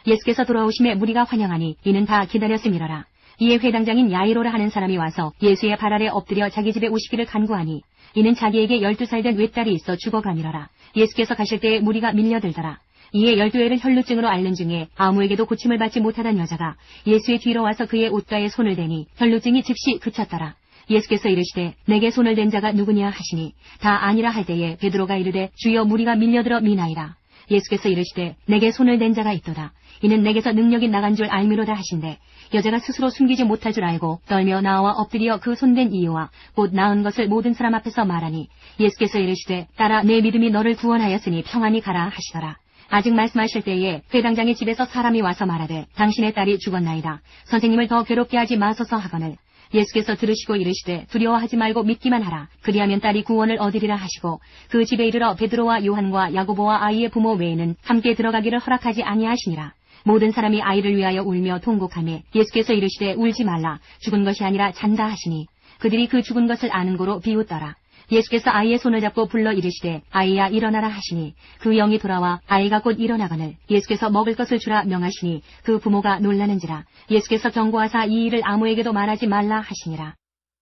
Speaker 3: 예수께서 돌아오심에 무리가 환영하니 이는 다 기다렸음이러라. 이에 회당장인 야이로라 하는 사람이 와서 예수의 발 아래 엎드려 자기 집에 오시기를 간구하니, 이는 자기에게 12살 된 외딸이 있어 죽어가니라라. 예수께서 가실 때에 무리가 밀려들더라. 이에 12회를 혈루증으로 앓는 중에 아무에게도 고침을 받지 못하던 여자가 예수의 뒤로 와서 그의 옷가에 손을 대니 혈루증이 즉시 그쳤더라. 예수께서 이르시되 내게 손을 댄 자가 누구냐 하시니 다 아니라 할 때에 베드로가 이르되 주여 무리가 밀려들어 미나이다. 예수께서 이르시되 내게 손을 댄 자가 있도다. 이는 내게서 능력이 나간 줄 알미로다 하신대 여자가 스스로 숨기지 못할 줄 알고 떨며 나와 엎드려 그 손댄 이유와 곧 나은 것을 모든 사람 앞에서 말하니 예수께서 이르시되 딸아 내 믿음이 너를 구원하였으니 평안히 가라 하시더라. 아직 말씀하실 때에 회당장의 집에서 사람이 와서 말하되 당신의 딸이 죽었나이다. 선생님을 더 괴롭게 하지 마소서 하거늘 예수께서 들으시고 이르시되 두려워하지 말고 믿기만 하라. 그리하면 딸이 구원을 얻으리라 하시고 그 집에 이르러 베드로와 요한과 야고보와 아이의 부모 외에는 함께 들어가기를 허락하지 아니하시니라. 모든 사람이 아이를 위하여 울며 통곡하매 예수께서 이르시되 울지 말라. 죽은 것이 아니라 잔다 하시니 그들이 그 죽은 것을 아는 고로 비웃더라. 예수께서 아이의 손을 잡고 불러 이르시되 아이야 일어나라 하시니 그 영이 돌아와 아이가 곧 일어나거늘 예수께서 먹을 것을 주라 명하시니 그 부모가 놀라는지라. 예수께서 경고하사 이 일을 아무에게도 말하지 말라 하시니라.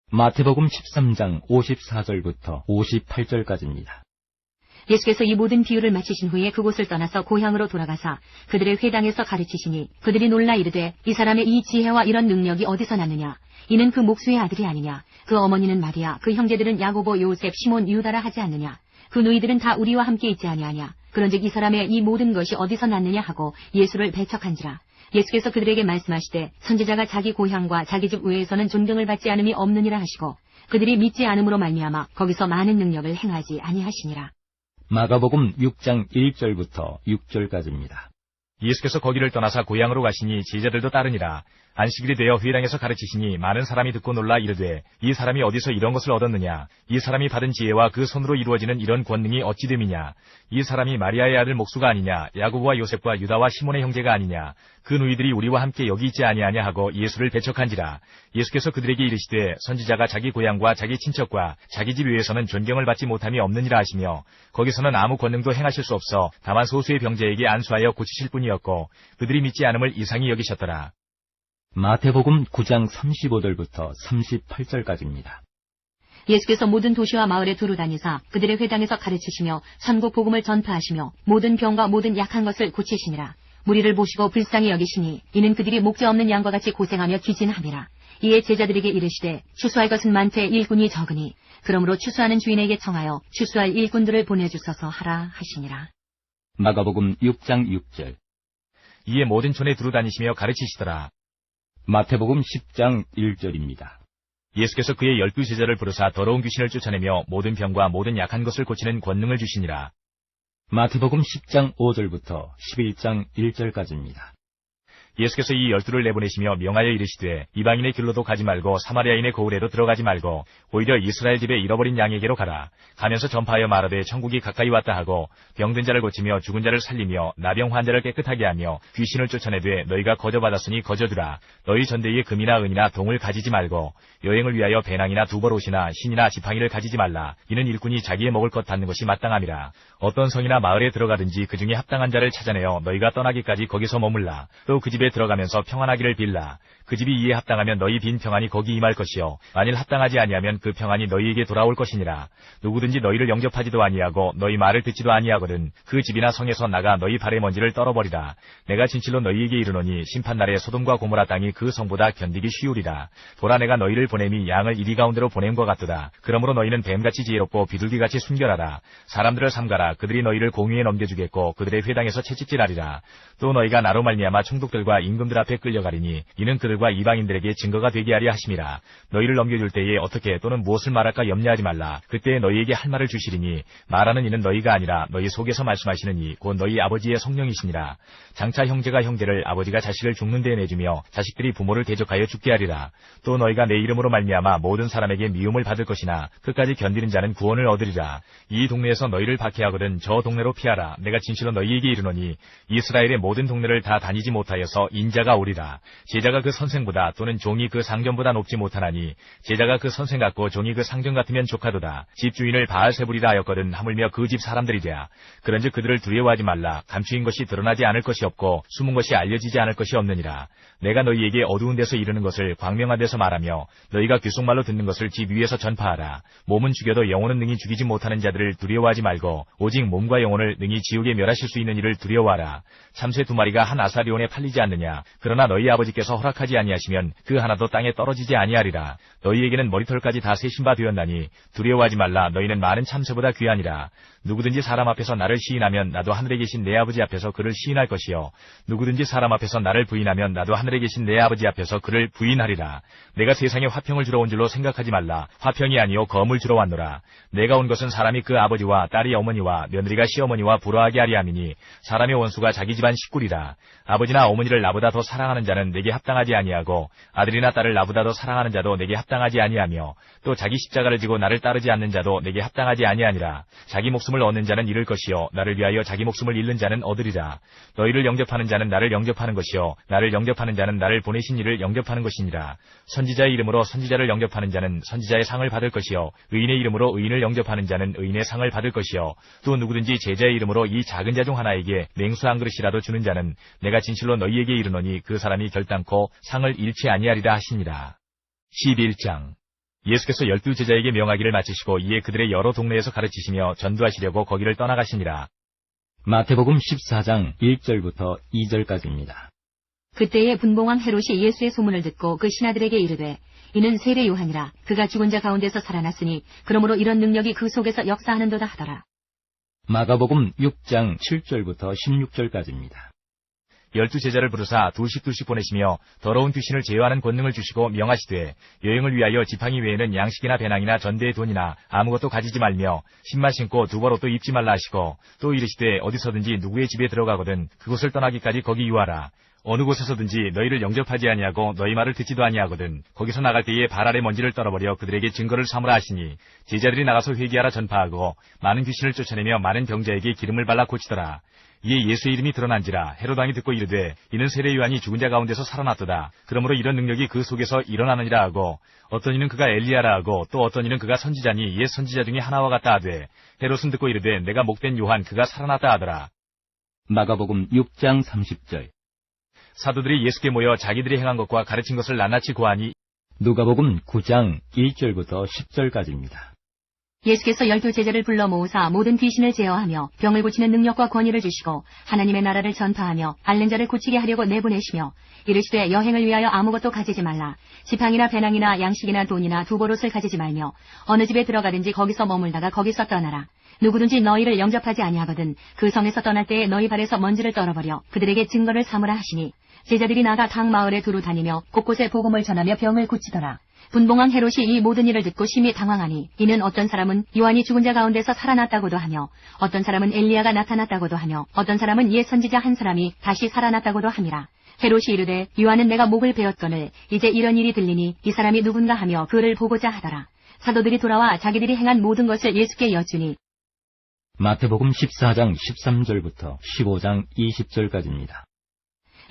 Speaker 1: 마태복음 13장 54절부터 58절까지입니다.
Speaker 3: 예수께서 이 모든 비유를 마치신 후에 그곳을 떠나서 고향으로 돌아가사 그들의 회당에서 가르치시니 그들이 놀라 이르되 이 사람의 이 지혜와 이런 능력이 어디서 났느냐. 이는 그 목수의 아들이 아니냐. 그 어머니는 마리아, 그 형제들은 야고보, 요셉, 시몬, 유다라 하지 않느냐. 그 누이들은 다 우리와 함께 있지 아니하냐. 그런즉 이 사람의 이 모든 것이 어디서 났느냐 하고 예수를 배척한지라. 예수께서 그들에게 말씀하시되 선지자가 자기 고향과 자기 집 외에서는 존경을 받지 않음이 없느니라 하시고 그들이 믿지 않음으로 말미암아 거기서 많은 능력을 행하지 아니하시니라.
Speaker 1: 마가복음 6장 1절부터 6절까지입니다.
Speaker 2: 예수께서 거기를 떠나사 고향으로 가시니 제자들도 따르니라. 안식일이 되어 회당에서 가르치시니 많은 사람이 듣고 놀라 이르되 이 사람이 어디서 이런 것을 얻었느냐. 이 사람이 받은 지혜와 그 손으로 이루어지는 이런 권능이 어찌 됨이냐. 이 사람이 마리아의 아들 목수가 아니냐. 야고보와 요셉과 유다와 시몬의 형제가 아니냐. 그 누이들이 우리와 함께 여기 있지 아니하냐 하고 예수를 배척한지라. 예수께서 그들에게 이르시되 선지자가 자기 고향과 자기 친척과 자기 집 위에서는 존경을 받지 못함이 없느니라 하시며 거기서는 아무 권능도 행하실 수 없어 다만 소수의 병자에게 안수하여 고치실 뿐이었고 그들이 믿지 않음을 이상히 여기셨더라.
Speaker 1: 마태복음 9장 35절부터 38절까지입니다.
Speaker 3: 예수께서 모든 도시와 마을에 두루 다니사 그들의 회당에서 가르치시며 천국 복음을 전파하시며 모든 병과 모든 약한 것을 고치시니라. 무리를 보시고 불쌍히 여기시니 이는 그들이 목자 없는 양과 같이 고생하며 기진함이라. 이에 제자들에게 이르시되 추수할 것은 많되 일꾼이 적으니 그러므로 추수하는 주인에게 청하여 추수할 일꾼들을 보내주소서 하라 하시니라.
Speaker 1: 마가복음 6장 6절.
Speaker 2: 이에 모든 촌에 두루 다니시며 가르치시더라.
Speaker 1: 마태복음 10장 1절입니다.
Speaker 2: 예수께서 그의 12제자를 부르사 더러운 귀신을 쫓아내며 모든 병과 모든 약한 것을 고치는 권능을 주시니라.
Speaker 1: 마태복음 10장 5절부터 11장 1절까지입니다.
Speaker 2: 예수께서 이 12를 내보내시며 명하여 이르시되 이방인의 길로도 가지 말고 사마리아인의 고을에도 들어가지 말고 오히려 이스라엘 집에 잃어버린 양에게로 가라. 가면서 전파하여 말하되 천국이 가까이 왔다 하고 병든 자를 고치며 죽은 자를 살리며 나병 환자를 깨끗하게 하며 귀신을 쫓아내되 너희가 거저받았으니 거저두라. 너희 전대에 금이나 은이나 동을 가지지 말고 여행을 위하여 배낭이나 두벌옷이나 신이나 지팡이를 가지지 말라. 이는 일꾼이 자기의 먹을 것 받는 것이 마땅함이라. 어떤 성이나 마을에 들어가든지 그 중에 합당한 자를 찾아내어 너희가 떠나기까지 거기서 머물라. 또 그 집에 들어가면서 평안하기를 빌라. 그 집이 이에 합당하면 너희 빈 평안이 거기 임할 것이요 만일 합당하지 아니하면 그 평안이 너희에게 돌아올 것이니라. 누구든지 너희를 영접하지도 아니하고 너희 말을 듣지도 아니하거든 그 집이나 성에서 나가 너희 발의 먼지를 떨어버리라. 내가 진실로 너희에게 이르노니 심판날에 소돔과 고모라 땅이 그 성보다 견디기 쉬우리라. 보라 내가 너희를 보냄이 양을 이리 가운데로 보냄과 같도다. 그러므로 너희는 뱀같이 지혜롭고 비둘기같이 순결하라. 사람들을 삼가라. 그들이 너희를 공의에 넘겨주겠고 그들의 회당에서 채찍질하리라. 또 너희가 나로 말미암아 총독들과 임금들 앞에 끌려가리니 이는 그들과 이방인들에게 증거가 되게 하려 하심이라. 너희를 넘겨줄 때에 어떻게 또는 무엇을 말할까 염려하지 말라. 그때 너희에게 할 말을 주시리니 말하는 이는 너희가 아니라 너희 속에서 말씀하시는 이 곧 너희 아버지의 성령이시니라. 장차 형제가 형제를 아버지가 자식을 죽는 데에 내주며 자식들이 부모를 대적하여 죽게 하리라. 또 너희가 내 이름으로 말미암아 모든 사람에게 미움을 받을 것이나 끝까지 견디는 자는 구원을 얻으리라. 이 동네에서 너희를 박해하거든 저 동네로 피하라. 내가 진실로 너희에게 이르노니 이스라엘의 모든 동네를 다 다니지 못하여서 오며 인자가 오리라. 제자가 그 선생보다 또는 종이 그 상전보다 높지 못하나니 제자가 그 선생 같고 종이 그 상전 같으면 족하도다. 집 주인을 바알세불이라 하였거든 하물며 그 집 사람들이랴. 그런즉 그들을 두려워하지 말라. 감추인 것이 드러나지 않을 것이 없고 숨은 것이 알려지지 않을 것이 없느니라. 내가 너희에게 어두운 데서 이르는 것을 광명한 데서 말하며 너희가 귓속말로 듣는 것을 집 위에서 전파하라. 몸은 죽여도 영혼은 능히 죽이지 못하는 자들을 두려워하지 말고 오직 몸과 영혼을 능히 지옥에 멸하실 수 있는 이를 두려워하라. 참새 2마리가 한 아사리온에 팔리지 않느냐. 그러나 너희 아버지께서 허락하지 아니하시면 그 하나도 땅에 떨어지지 아니하리라. 너희에게는 머리털까지 다 세신 바 되었나니 두려워하지 말라. 너희는 많은 참새보다 귀하니라. 누구든지 사람 앞에서 나를 시인하면 나도 하늘에 계신 내 아버지 앞에서 그를 시인할 것이요 누구든지 사람 앞에서 나를 부인하면 나도 하늘에 계신 내 아버지 앞에서 그를 부인하리라. 내가 세상에 화평을 주러 온 줄로 생각하지 말라. 화평이 아니요 검을 주러 왔노라. 내가 온 것은 사람이 그 아버지와 딸이 어머니와 며느리가 시어머니와 부러하게 하리 함이니 사람의 원수가 자기 집안 식구리라. 아버지나 어머니를 나보다 더 사랑하는 자는 내게 합당하지 아니하고 아들이나 딸을 나보다 더 사랑하는 자도 내게 합당하지 아니하며 또 자기 십자가를 지고 나를 따르지 않는 자도 내게 합당하지 아니하니라. 자기 목숨을 얻는 자는 잃을 것이요 나를 위하여 자기 목숨을 잃는 자는 얻으리라. 너희를 영접하는 자는 나를 영접하는 것이요 나를 영접하는 자는 나를 보내신 이를 영접하는 것이니라. 선지자의 이름으로 선지자를 영접하는 자는 선지자의 상을 받을 것이요 의인의 이름으로 의인을 영접하는 자는 의인의 상을 받을 것이요 또 누구든지 제자의 이름으로 이 작은 자 중 하나에게 냉수 한 그릇이라도 주는 자는 내가 진실로 너희에게 이르노니 그 사람이 결단코 상을 잃지 아니하리라 하시니라. 11장 예수께서 12제자에게 명하기를 마치시고 이에 그들의 여러 동네에서 가르치시며 전도하시려고 거기를 떠나가시니라.
Speaker 1: 마태복음 14장 1절부터 2절까지입니다.
Speaker 3: 그때에 분봉왕 헤롯이 예수의 소문을 듣고 그 신하들에게 이르되 이는 세례 요한이라. 그가 죽은 자 가운데서 살아났으니 그러므로 이런 능력이 그 속에서 역사하는도다 하더라.
Speaker 1: 마가복음 6장 7절부터 16절까지입니다.
Speaker 2: 12제자를 부르사 둘씩 보내시며 더러운 귀신을 제어하는 권능을 주시고 명하시되 여행을 위하여 지팡이 외에는 양식이나 배낭이나 전대의 돈이나 아무것도 가지지 말며 신만 신고 두벌옷도 입지 말라 하시고 또 이르시되 어디서든지 누구의 집에 들어가거든 그곳을 떠나기까지 거기 유하라. 어느 곳에서든지 너희를 영접하지 아니하고 너희 말을 듣지도 아니하거든 거기서 나갈 때에 발 아래 먼지를 떨어버려 그들에게 증거를 삼으라 하시니 제자들이 나가서 회개하라 전파하고 많은 귀신을 쫓아내며 많은 병자에게 기름을 발라 고치더라. 이에 예수의 이름이 드러난지라. 헤롯 왕이 듣고 이르되 이는 세례 요한이 죽은 자 가운데서 살아났도다. 그러므로 이런 능력이 그 속에서 일어나느니라 하고 어떤 이는 그가 엘리야라 하고 또 어떤 이는 그가 선지자니 옛 선지자 중에 하나와 같다 하되 헤롯은 듣고 이르되 내가 목된 요한 그가 살아났다 하더라.
Speaker 1: 마가복음 6장 30절
Speaker 2: 사도들이 예수께 모여 자기들이 행한 것과 가르친 것을 낱낱이 고하니
Speaker 1: 누가복음 9장 1절부터 10절까지입니다.
Speaker 3: 예수께서 12제자를 불러 모으사 모든 귀신을 제어하며 병을 고치는 능력과 권위를 주시고 하나님의 나라를 전파하며 앓는 자를 고치게 하려고 내보내시며 이르시되 여행을 위하여 아무것도 가지지 말라. 지팡이나 배낭이나 양식이나 돈이나 두벌옷을 가지지 말며 어느 집에 들어가든지 거기서 머물다가 거기서 떠나라. 누구든지 너희를 영접하지 아니하거든 그 성에서 떠날 때에 너희 발에서 먼지를 떨어버려 그들에게 증거를 삼으라 하시니 제자들이 나가 각 마을에 두루 다니며 곳곳에 복음을 전하며 병을 고치더라. 분봉왕 헤롯이 이 모든 일을 듣고 심히 당황하니 이는 어떤 사람은 요한이 죽은 자 가운데서 살아났다고도 하며 어떤 사람은 엘리야가 나타났다고도 하며 어떤 사람은 옛 선지자 한 사람이 다시 살아났다고도 함이라. 헤롯이 이르되 요한은 내가 목을 베었거늘 이제 이런 일이 들리니 이 사람이 누군가 하며 그를 보고자 하더라. 사도들이 돌아와 자기들이 행한 모든 것을 예수께 여쭈니
Speaker 1: 마태복음 14장 13절부터 15장 20절까지입니다.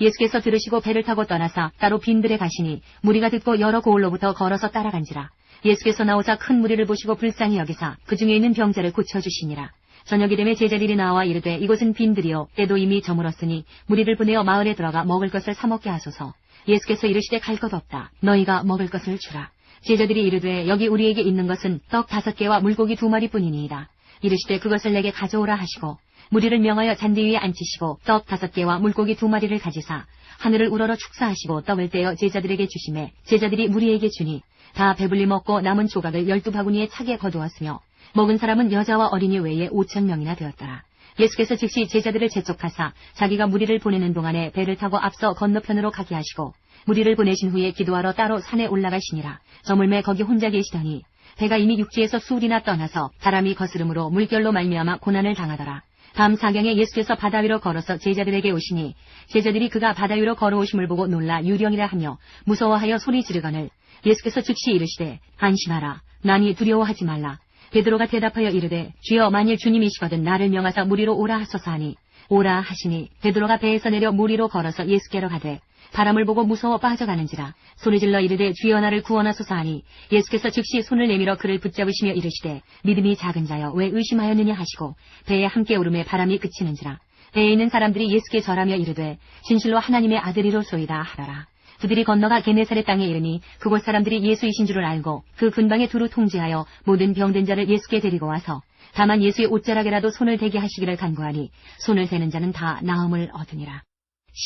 Speaker 3: 예수께서 들으시고 배를 타고 떠나사 따로 빈들에 가시니 무리가 듣고 여러 고을로부터 걸어서 따라간지라. 예수께서 나오사 큰 무리를 보시고 불쌍히 여기사 그 중에 있는 병자를 고쳐주시니라. 저녁이 되매 제자들이 나와 이르되 이곳은 빈들이요 때도 이미 저물었으니 무리를 보내어 마을에 들어가 먹을 것을 사 먹게 하소서. 예수께서 이르시되 갈 것 없다. 너희가 먹을 것을 주라. 제자들이 이르되 여기 우리에게 있는 것은 떡 5개와 물고기 2마리뿐이니이다. 이르시되 그것을 내게 가져오라 하시고 무리를 명하여 잔디 위에 앉히시고 떡 5개와 물고기 2마리를 가지사 하늘을 우러러 축사하시고 떡을 떼어 제자들에게 주시매 제자들이 무리에게 주니 다 배불리 먹고 남은 조각을 12바구니에 차게 거두었으며 먹은 사람은 여자와 어린이 외에 5,000명이나 되었더라. 예수께서 즉시 제자들을 재촉하사 자기가 무리를 보내는 동안에 배를 타고 앞서 건너편으로 가게 하시고 무리를 보내신 후에 기도하러 따로 산에 올라가시니라. 저물매 거기 혼자 계시더니 배가 이미 육지에서 수울이나 떠나서 바람이 거스름으로 물결로 말미암아 고난을 당하더라. 밤 사경에 예수께서 바다 위로 걸어서 제자들에게 오시니 제자들이 그가 바다 위로 걸어오심을 보고 놀라 유령이라 하며 무서워하여 소리 지르거늘 예수께서 즉시 이르시되 안심하라. 나니 두려워하지 말라. 베드로가 대답하여 이르되 주여 만일 주님이시거든 나를 명하사 무리로 오라 하소서 하니 오라 하시니 베드로가 배에서 내려 무리로 걸어서 예수께로 가되 바람을 보고 무서워 빠져가는지라 소리질러 이르되 주여 나를 구원하소서 하니 예수께서 즉시 손을 내밀어 그를 붙잡으시며 이르시되 믿음이 작은 자여 왜 의심하였느냐 하시고 배에 함께 오름에 바람이 그치는지라. 배에 있는 사람들이 예수께 절하며 이르되 진실로 하나님의 아들이로소이다 하더라. 그들이 건너가 게네사렛 땅에 이르니 그곳 사람들이 예수이신 줄을 알고 그 근방에 두루 통제하여 모든 병든 자를 예수께 데리고 와서 다만 예수의 옷자락에라도 손을 대게 하시기를 간구하니 손을 대는 자는 다 나음을 얻으니라.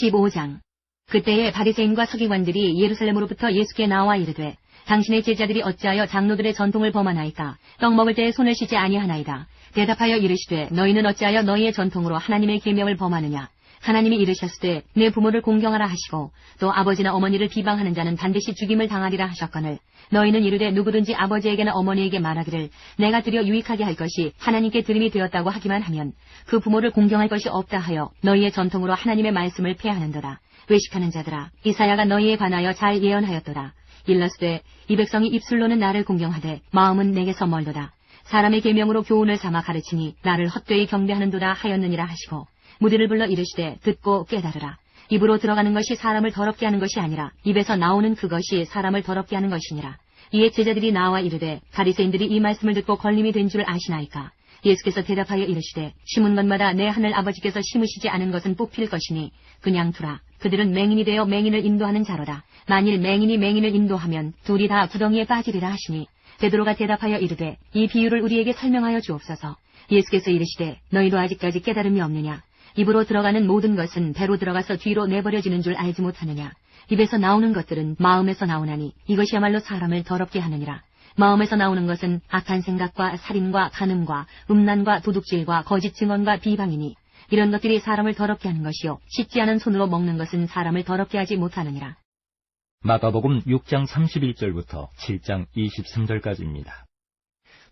Speaker 3: 15장. 그때에 바리새인과 서기관들이 예루살렘으로부터 예수께 나와 이르되 당신의 제자들이 어찌하여 장로들의 전통을 범하나이까? 떡 먹을 때에 손을 씻지 아니하나이다. 대답하여 이르시되 너희는 어찌하여 너희의 전통으로 하나님의 계명을 범하느냐? 하나님이 이르셨으되 내 부모를 공경하라 하시고 또 아버지나 어머니를 비방하는 자는 반드시 죽임을 당하리라 하셨거늘 너희는 이르되 누구든지 아버지에게나 어머니에게 말하기를 내가 드려 유익하게 할 것이 하나님께 드림이 되었다고 하기만 하면 그 부모를 공경할 것이 없다 하여 너희의 전통으로 하나님의 말씀을 폐하는도다. 외식하는 자들아 이사야가 너희에 관하여 잘 예언하였도다. 일러스되 이 백성이 입술로는 나를 공경하되 마음은 내게서 멀도다. 사람의 계명으로 교훈을 삼아 가르치니 나를 헛되이 경배하는도다 하였느니라 하시고 무리를 불러 이르시되 듣고 깨달으라. 입으로 들어가는 것이 사람을 더럽게 하는 것이 아니라 입에서 나오는 그것이 사람을 더럽게 하는 것이니라. 이에 제자들이 나와 이르되 바리새인들이 이 말씀을 듣고 걸림이 된 줄 아시나이까? 예수께서 대답하여 이르시되 심은 것마다 내 하늘 아버지께서 심으시지 않은 것은 뽑힐 것이니 그냥 두라. 그들은 맹인이 되어 맹인을 인도하는 자로다. 만일 맹인이 맹인을 인도하면 둘이 다 구덩이에 빠지리라 하시니 베드로가 대답하여 이르되 이 비유를 우리에게 설명하여 주옵소서. 예수께서 이르시되 너희도 아직까지 깨달음이 없느냐? 입으로 들어가는 모든 것은 배로 들어가서 뒤로 내버려지는 줄 알지 못하느냐? 입에서 나오는 것들은 마음에서 나오나니 이것이야말로 사람을 더럽게 하느니라. 마음에서 나오는 것은 악한 생각과 살인과 간음과 음란과 도둑질과 거짓 증언과 비방이니 이런 것들이 사람을 더럽게 하는 것이요 씻지 않은 손으로 먹는 것은 사람을 더럽게 하지 못하느니라.
Speaker 1: 마가복음 6장 31절부터 7장 23절까지입니다.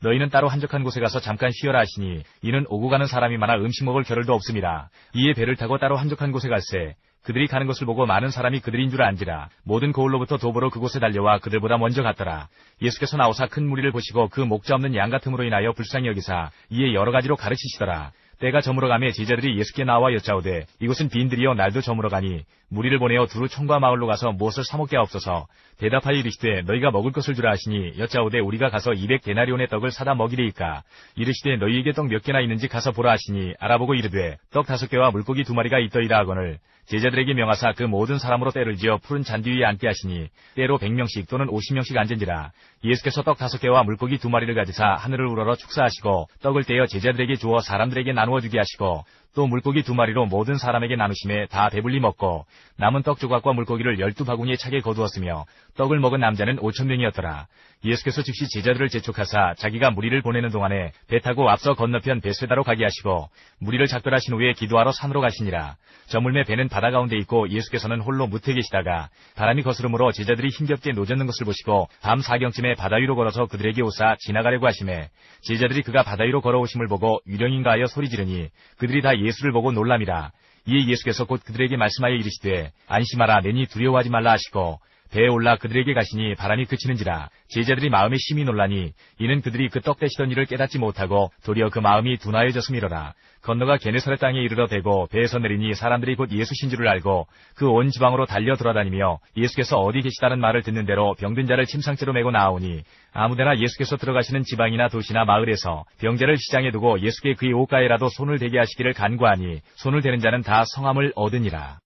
Speaker 2: 너희는 따로 한적한 곳에 가서 잠깐 쉬어라 하시니 이는 오고 가는 사람이 많아 음식 먹을 겨를도 없음이라. 이에 배를 타고 따로 한적한 곳에 갈새 그들이 가는 것을 보고 많은 사람이 그들인 줄 안지라. 모든 거울로부터 도보로 그곳에 달려와 그들보다 먼저 갔더라. 예수께서 나오사 큰 무리를 보시고 그 목자 없는 양 같음으로 인하여 불쌍히 여기사 이에 여러 가지로 가르치시더라. 때가 저물어가매 제자들이 예수께 나와 여짜오되 이곳은 빈들이여 날도 저물어가니 무리를 보내어 두루 촌과 마을로 가서 무엇을 사먹게 하옵소서. 대답하여 이르시되 너희가 먹을 것을 주라 하시니 여짜오되 우리가 가서 200데나리온의 떡을 사다 먹이리이까. 이르시되 너희에게 떡 몇 개나 있는지 가서 보라 하시니 알아보고 이르되 떡 5개와 물고기 2마리가 있더이다 하거늘 제자들에게 명하사 그 모든 사람으로 때를 지어 푸른 잔디 위에 앉게 하시니 때로 100명씩 또는 50명씩 앉은지라. 예수께서 떡 5개와 물고기 2마리를 가지사 하늘을 우러러 축사하시고 떡을 떼어 제자들에게 주어 사람들에게 나누어 주게 하시고 또 물고기 2마리로 모든 사람에게 나누심에 다 배불리 먹고 남은 떡 조각과 물고기를 12바구니에 차게 거두었으며 떡을 먹은 남자는 5,000명이었더라. 예수께서 즉시 제자들을 재촉하사 자기가 무리를 보내는 동안에 배 타고 앞서 건너편 베세다로 가게 하시고 무리를 작별하신 후에 기도하러 산으로 가시니라. 저물매 배는 바다 가운데 있고 예수께서는 홀로 무태 계시다가 바람이 거스름으로 제자들이 힘겹게 노젓는 것을 보시고 밤 4경쯤에 바다 위로 걸어서 그들에게 오사 지나가려고 하시매 제자들이 그가 바다 위로 걸어오심을 보고 유령인가 하여 소리 지르니 그들이 다 예수를 보고 놀람이라. 이에 예수께서 곧 그들에게 말씀하여 이르시되 안심하라 내니 두려워하지 말라 하시고 배에 올라 그들에게 가시니 바람이 그치는지라. 제자들이 마음에 심히 놀라니 이는 그들이 그 떡 떼시던 일을 깨닫지 못하고 도리어 그 마음이 둔하여졌음이로라. 건너가 게네사렛 땅에 이르러 대고 배에서 내리니 사람들이 곧 예수신 줄을 알고 그 온 지방으로 달려 돌아다니며 예수께서 어디 계시다는 말을 듣는 대로 병든 자를 침상째로 메고 나아오니 아무데나 예수께서 들어가시는 지방이나 도시나 마을에서 병자를 시장에 두고 예수께 그의 옷가에라도 손을 대게 하시기를 간구하니 손을 대는 자는 다 성함을 얻으니라.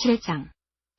Speaker 3: 7장.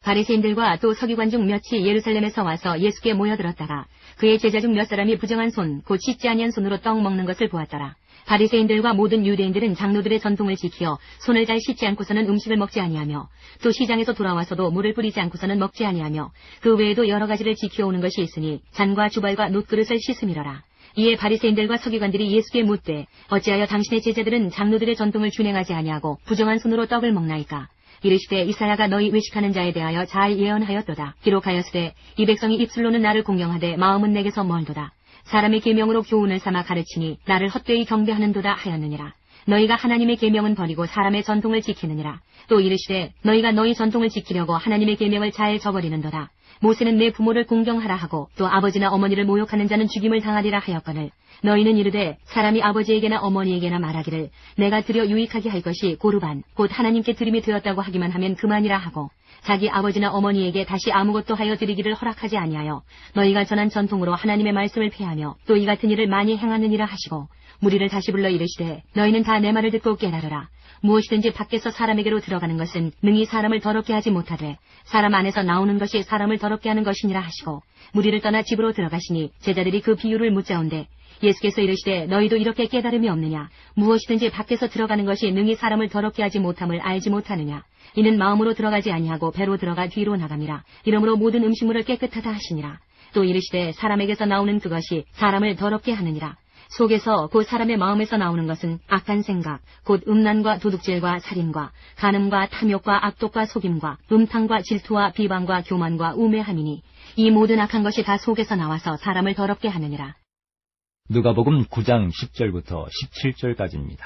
Speaker 3: 바리새인들과 또 서기관 중 몇이 예루살렘에서 와서 예수께 모여들었다가 그의 제자 중 몇 사람이 부정한 손, 곧 씻지 아니한 손으로 떡 먹는 것을 보았더라. 바리새인들과 모든 유대인들은 장로들의 전통을 지키어 손을 잘 씻지 않고서는 음식을 먹지 아니하며 또 시장에서 돌아와서도 물을 뿌리지 않고서는 먹지 아니하며 그 외에도 여러 가지를 지켜오는 것이 있으니 잔과 주발과 놋그릇을 씻음이러라. 이에 바리새인들과 서기관들이 예수께 묻되 어찌하여 당신의 제자들은 장로들의 전통을 준행하지 아니하고 부정한 손으로 떡을 먹나이까? 이르시되 이사야가 너희 외식하는 자에 대하여 잘 예언하였도다. 기록하였으되 이 백성이 입술로는 나를 공경하되 마음은 내게서 멀도다. 사람의 계명으로 교훈을 삼아 가르치니 나를 헛되이 경배하는도다 하였느니라. 너희가 하나님의 계명은 버리고 사람의 전통을 지키느니라. 또 이르시되 너희가 너희 전통을 지키려고 하나님의 계명을 잘 저버리는도다. 모세는 내 부모를 공경하라 하고 또 아버지나 어머니를 모욕하는 자는 죽임을 당하리라 하였거늘 너희는 이르되 사람이 아버지에게나 어머니에게나 말하기를 내가 드려 유익하게 할 것이 고르반 곧 하나님께 드림이 되었다고 하기만 하면 그만이라 하고 자기 아버지나 어머니에게 다시 아무것도 하여 드리기를 허락하지 아니하여 너희가 전한 전통으로 하나님의 말씀을 폐하며 또 이 같은 일을 많이 행하느니라 하시고 무리를 다시 불러 이르시되 너희는 다 내 말을 듣고 깨달으라. 무엇이든지 밖에서 사람에게로 들어가는 것은 능히 사람을 더럽게 하지 못하되 사람 안에서 나오는 것이 사람을 더럽게 하는 것이니라 하시고 무리를 떠나 집으로 들어가시니 제자들이 그 비유를 묻자온대 예수께서 이르시되 너희도 이렇게 깨달음이 없느냐. 무엇이든지 밖에서 들어가는 것이 능히 사람을 더럽게 하지 못함을 알지 못하느냐. 이는 마음으로 들어가지 아니하고 배로 들어가 뒤로 나감이라. 이러므로 모든 음식물을 깨끗하다 하시니라. 또 이르시되 사람에게서 나오는 그것이 사람을 더럽게 하느니라. 속에서 곧 사람의 마음에서 나오는 것은 악한 생각, 곧 음란과 도둑질과 살인과 간음과 탐욕과 악독과 속임과 음탕과 질투와 비방과 교만과 우매함이니 이 모든 악한 것이 다 속에서 나와서 사람을 더럽게 하느니라.
Speaker 1: 누가복음 9장 10절부터 17절까지입니다.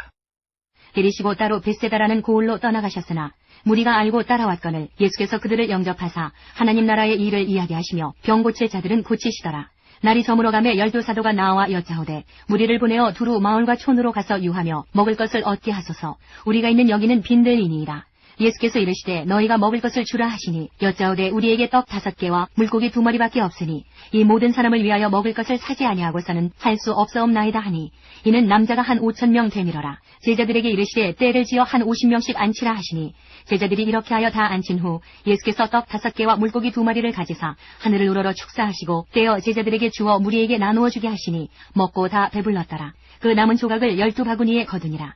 Speaker 3: 이리시고 따로 벳세다라는 고을로 떠나가셨으나 무리가 알고 따라왔거늘 예수께서 그들을 영접하사 하나님 나라의 일을 이야기하시며 병 고칠 자들은 고치시더라. 날이 저물어 가매 12 사도가 나와 여짜오되 무리를 보내어 두루 마을과 촌으로 가서 유하며 먹을 것을 얻게 하소서. 우리가 있는 여기는 빈들이니이다. 예수께서 이르시되 너희가 먹을 것을 주라 하시니 여짜오되 우리에게 떡 5개와 물고기 2마리밖에 없으니 이 모든 사람을 위하여 먹을 것을 사지 아니하고서는 할 수 없사옵나이다 하니 이는 남자가 한 5,000명 되밀어라. 제자들에게 이르시되 때를 지어 한 50명씩 앉히라 하시니 제자들이 이렇게 하여 다 앉힌 후 예수께서 떡 5개와 물고기 2마리를 가지사 하늘을 우러러 축사하시고 떼어 제자들에게 주어 무리에게 나누어 주게 하시니 먹고 다 배불렀더라. 그 남은 조각을 12바구니에 거두니라.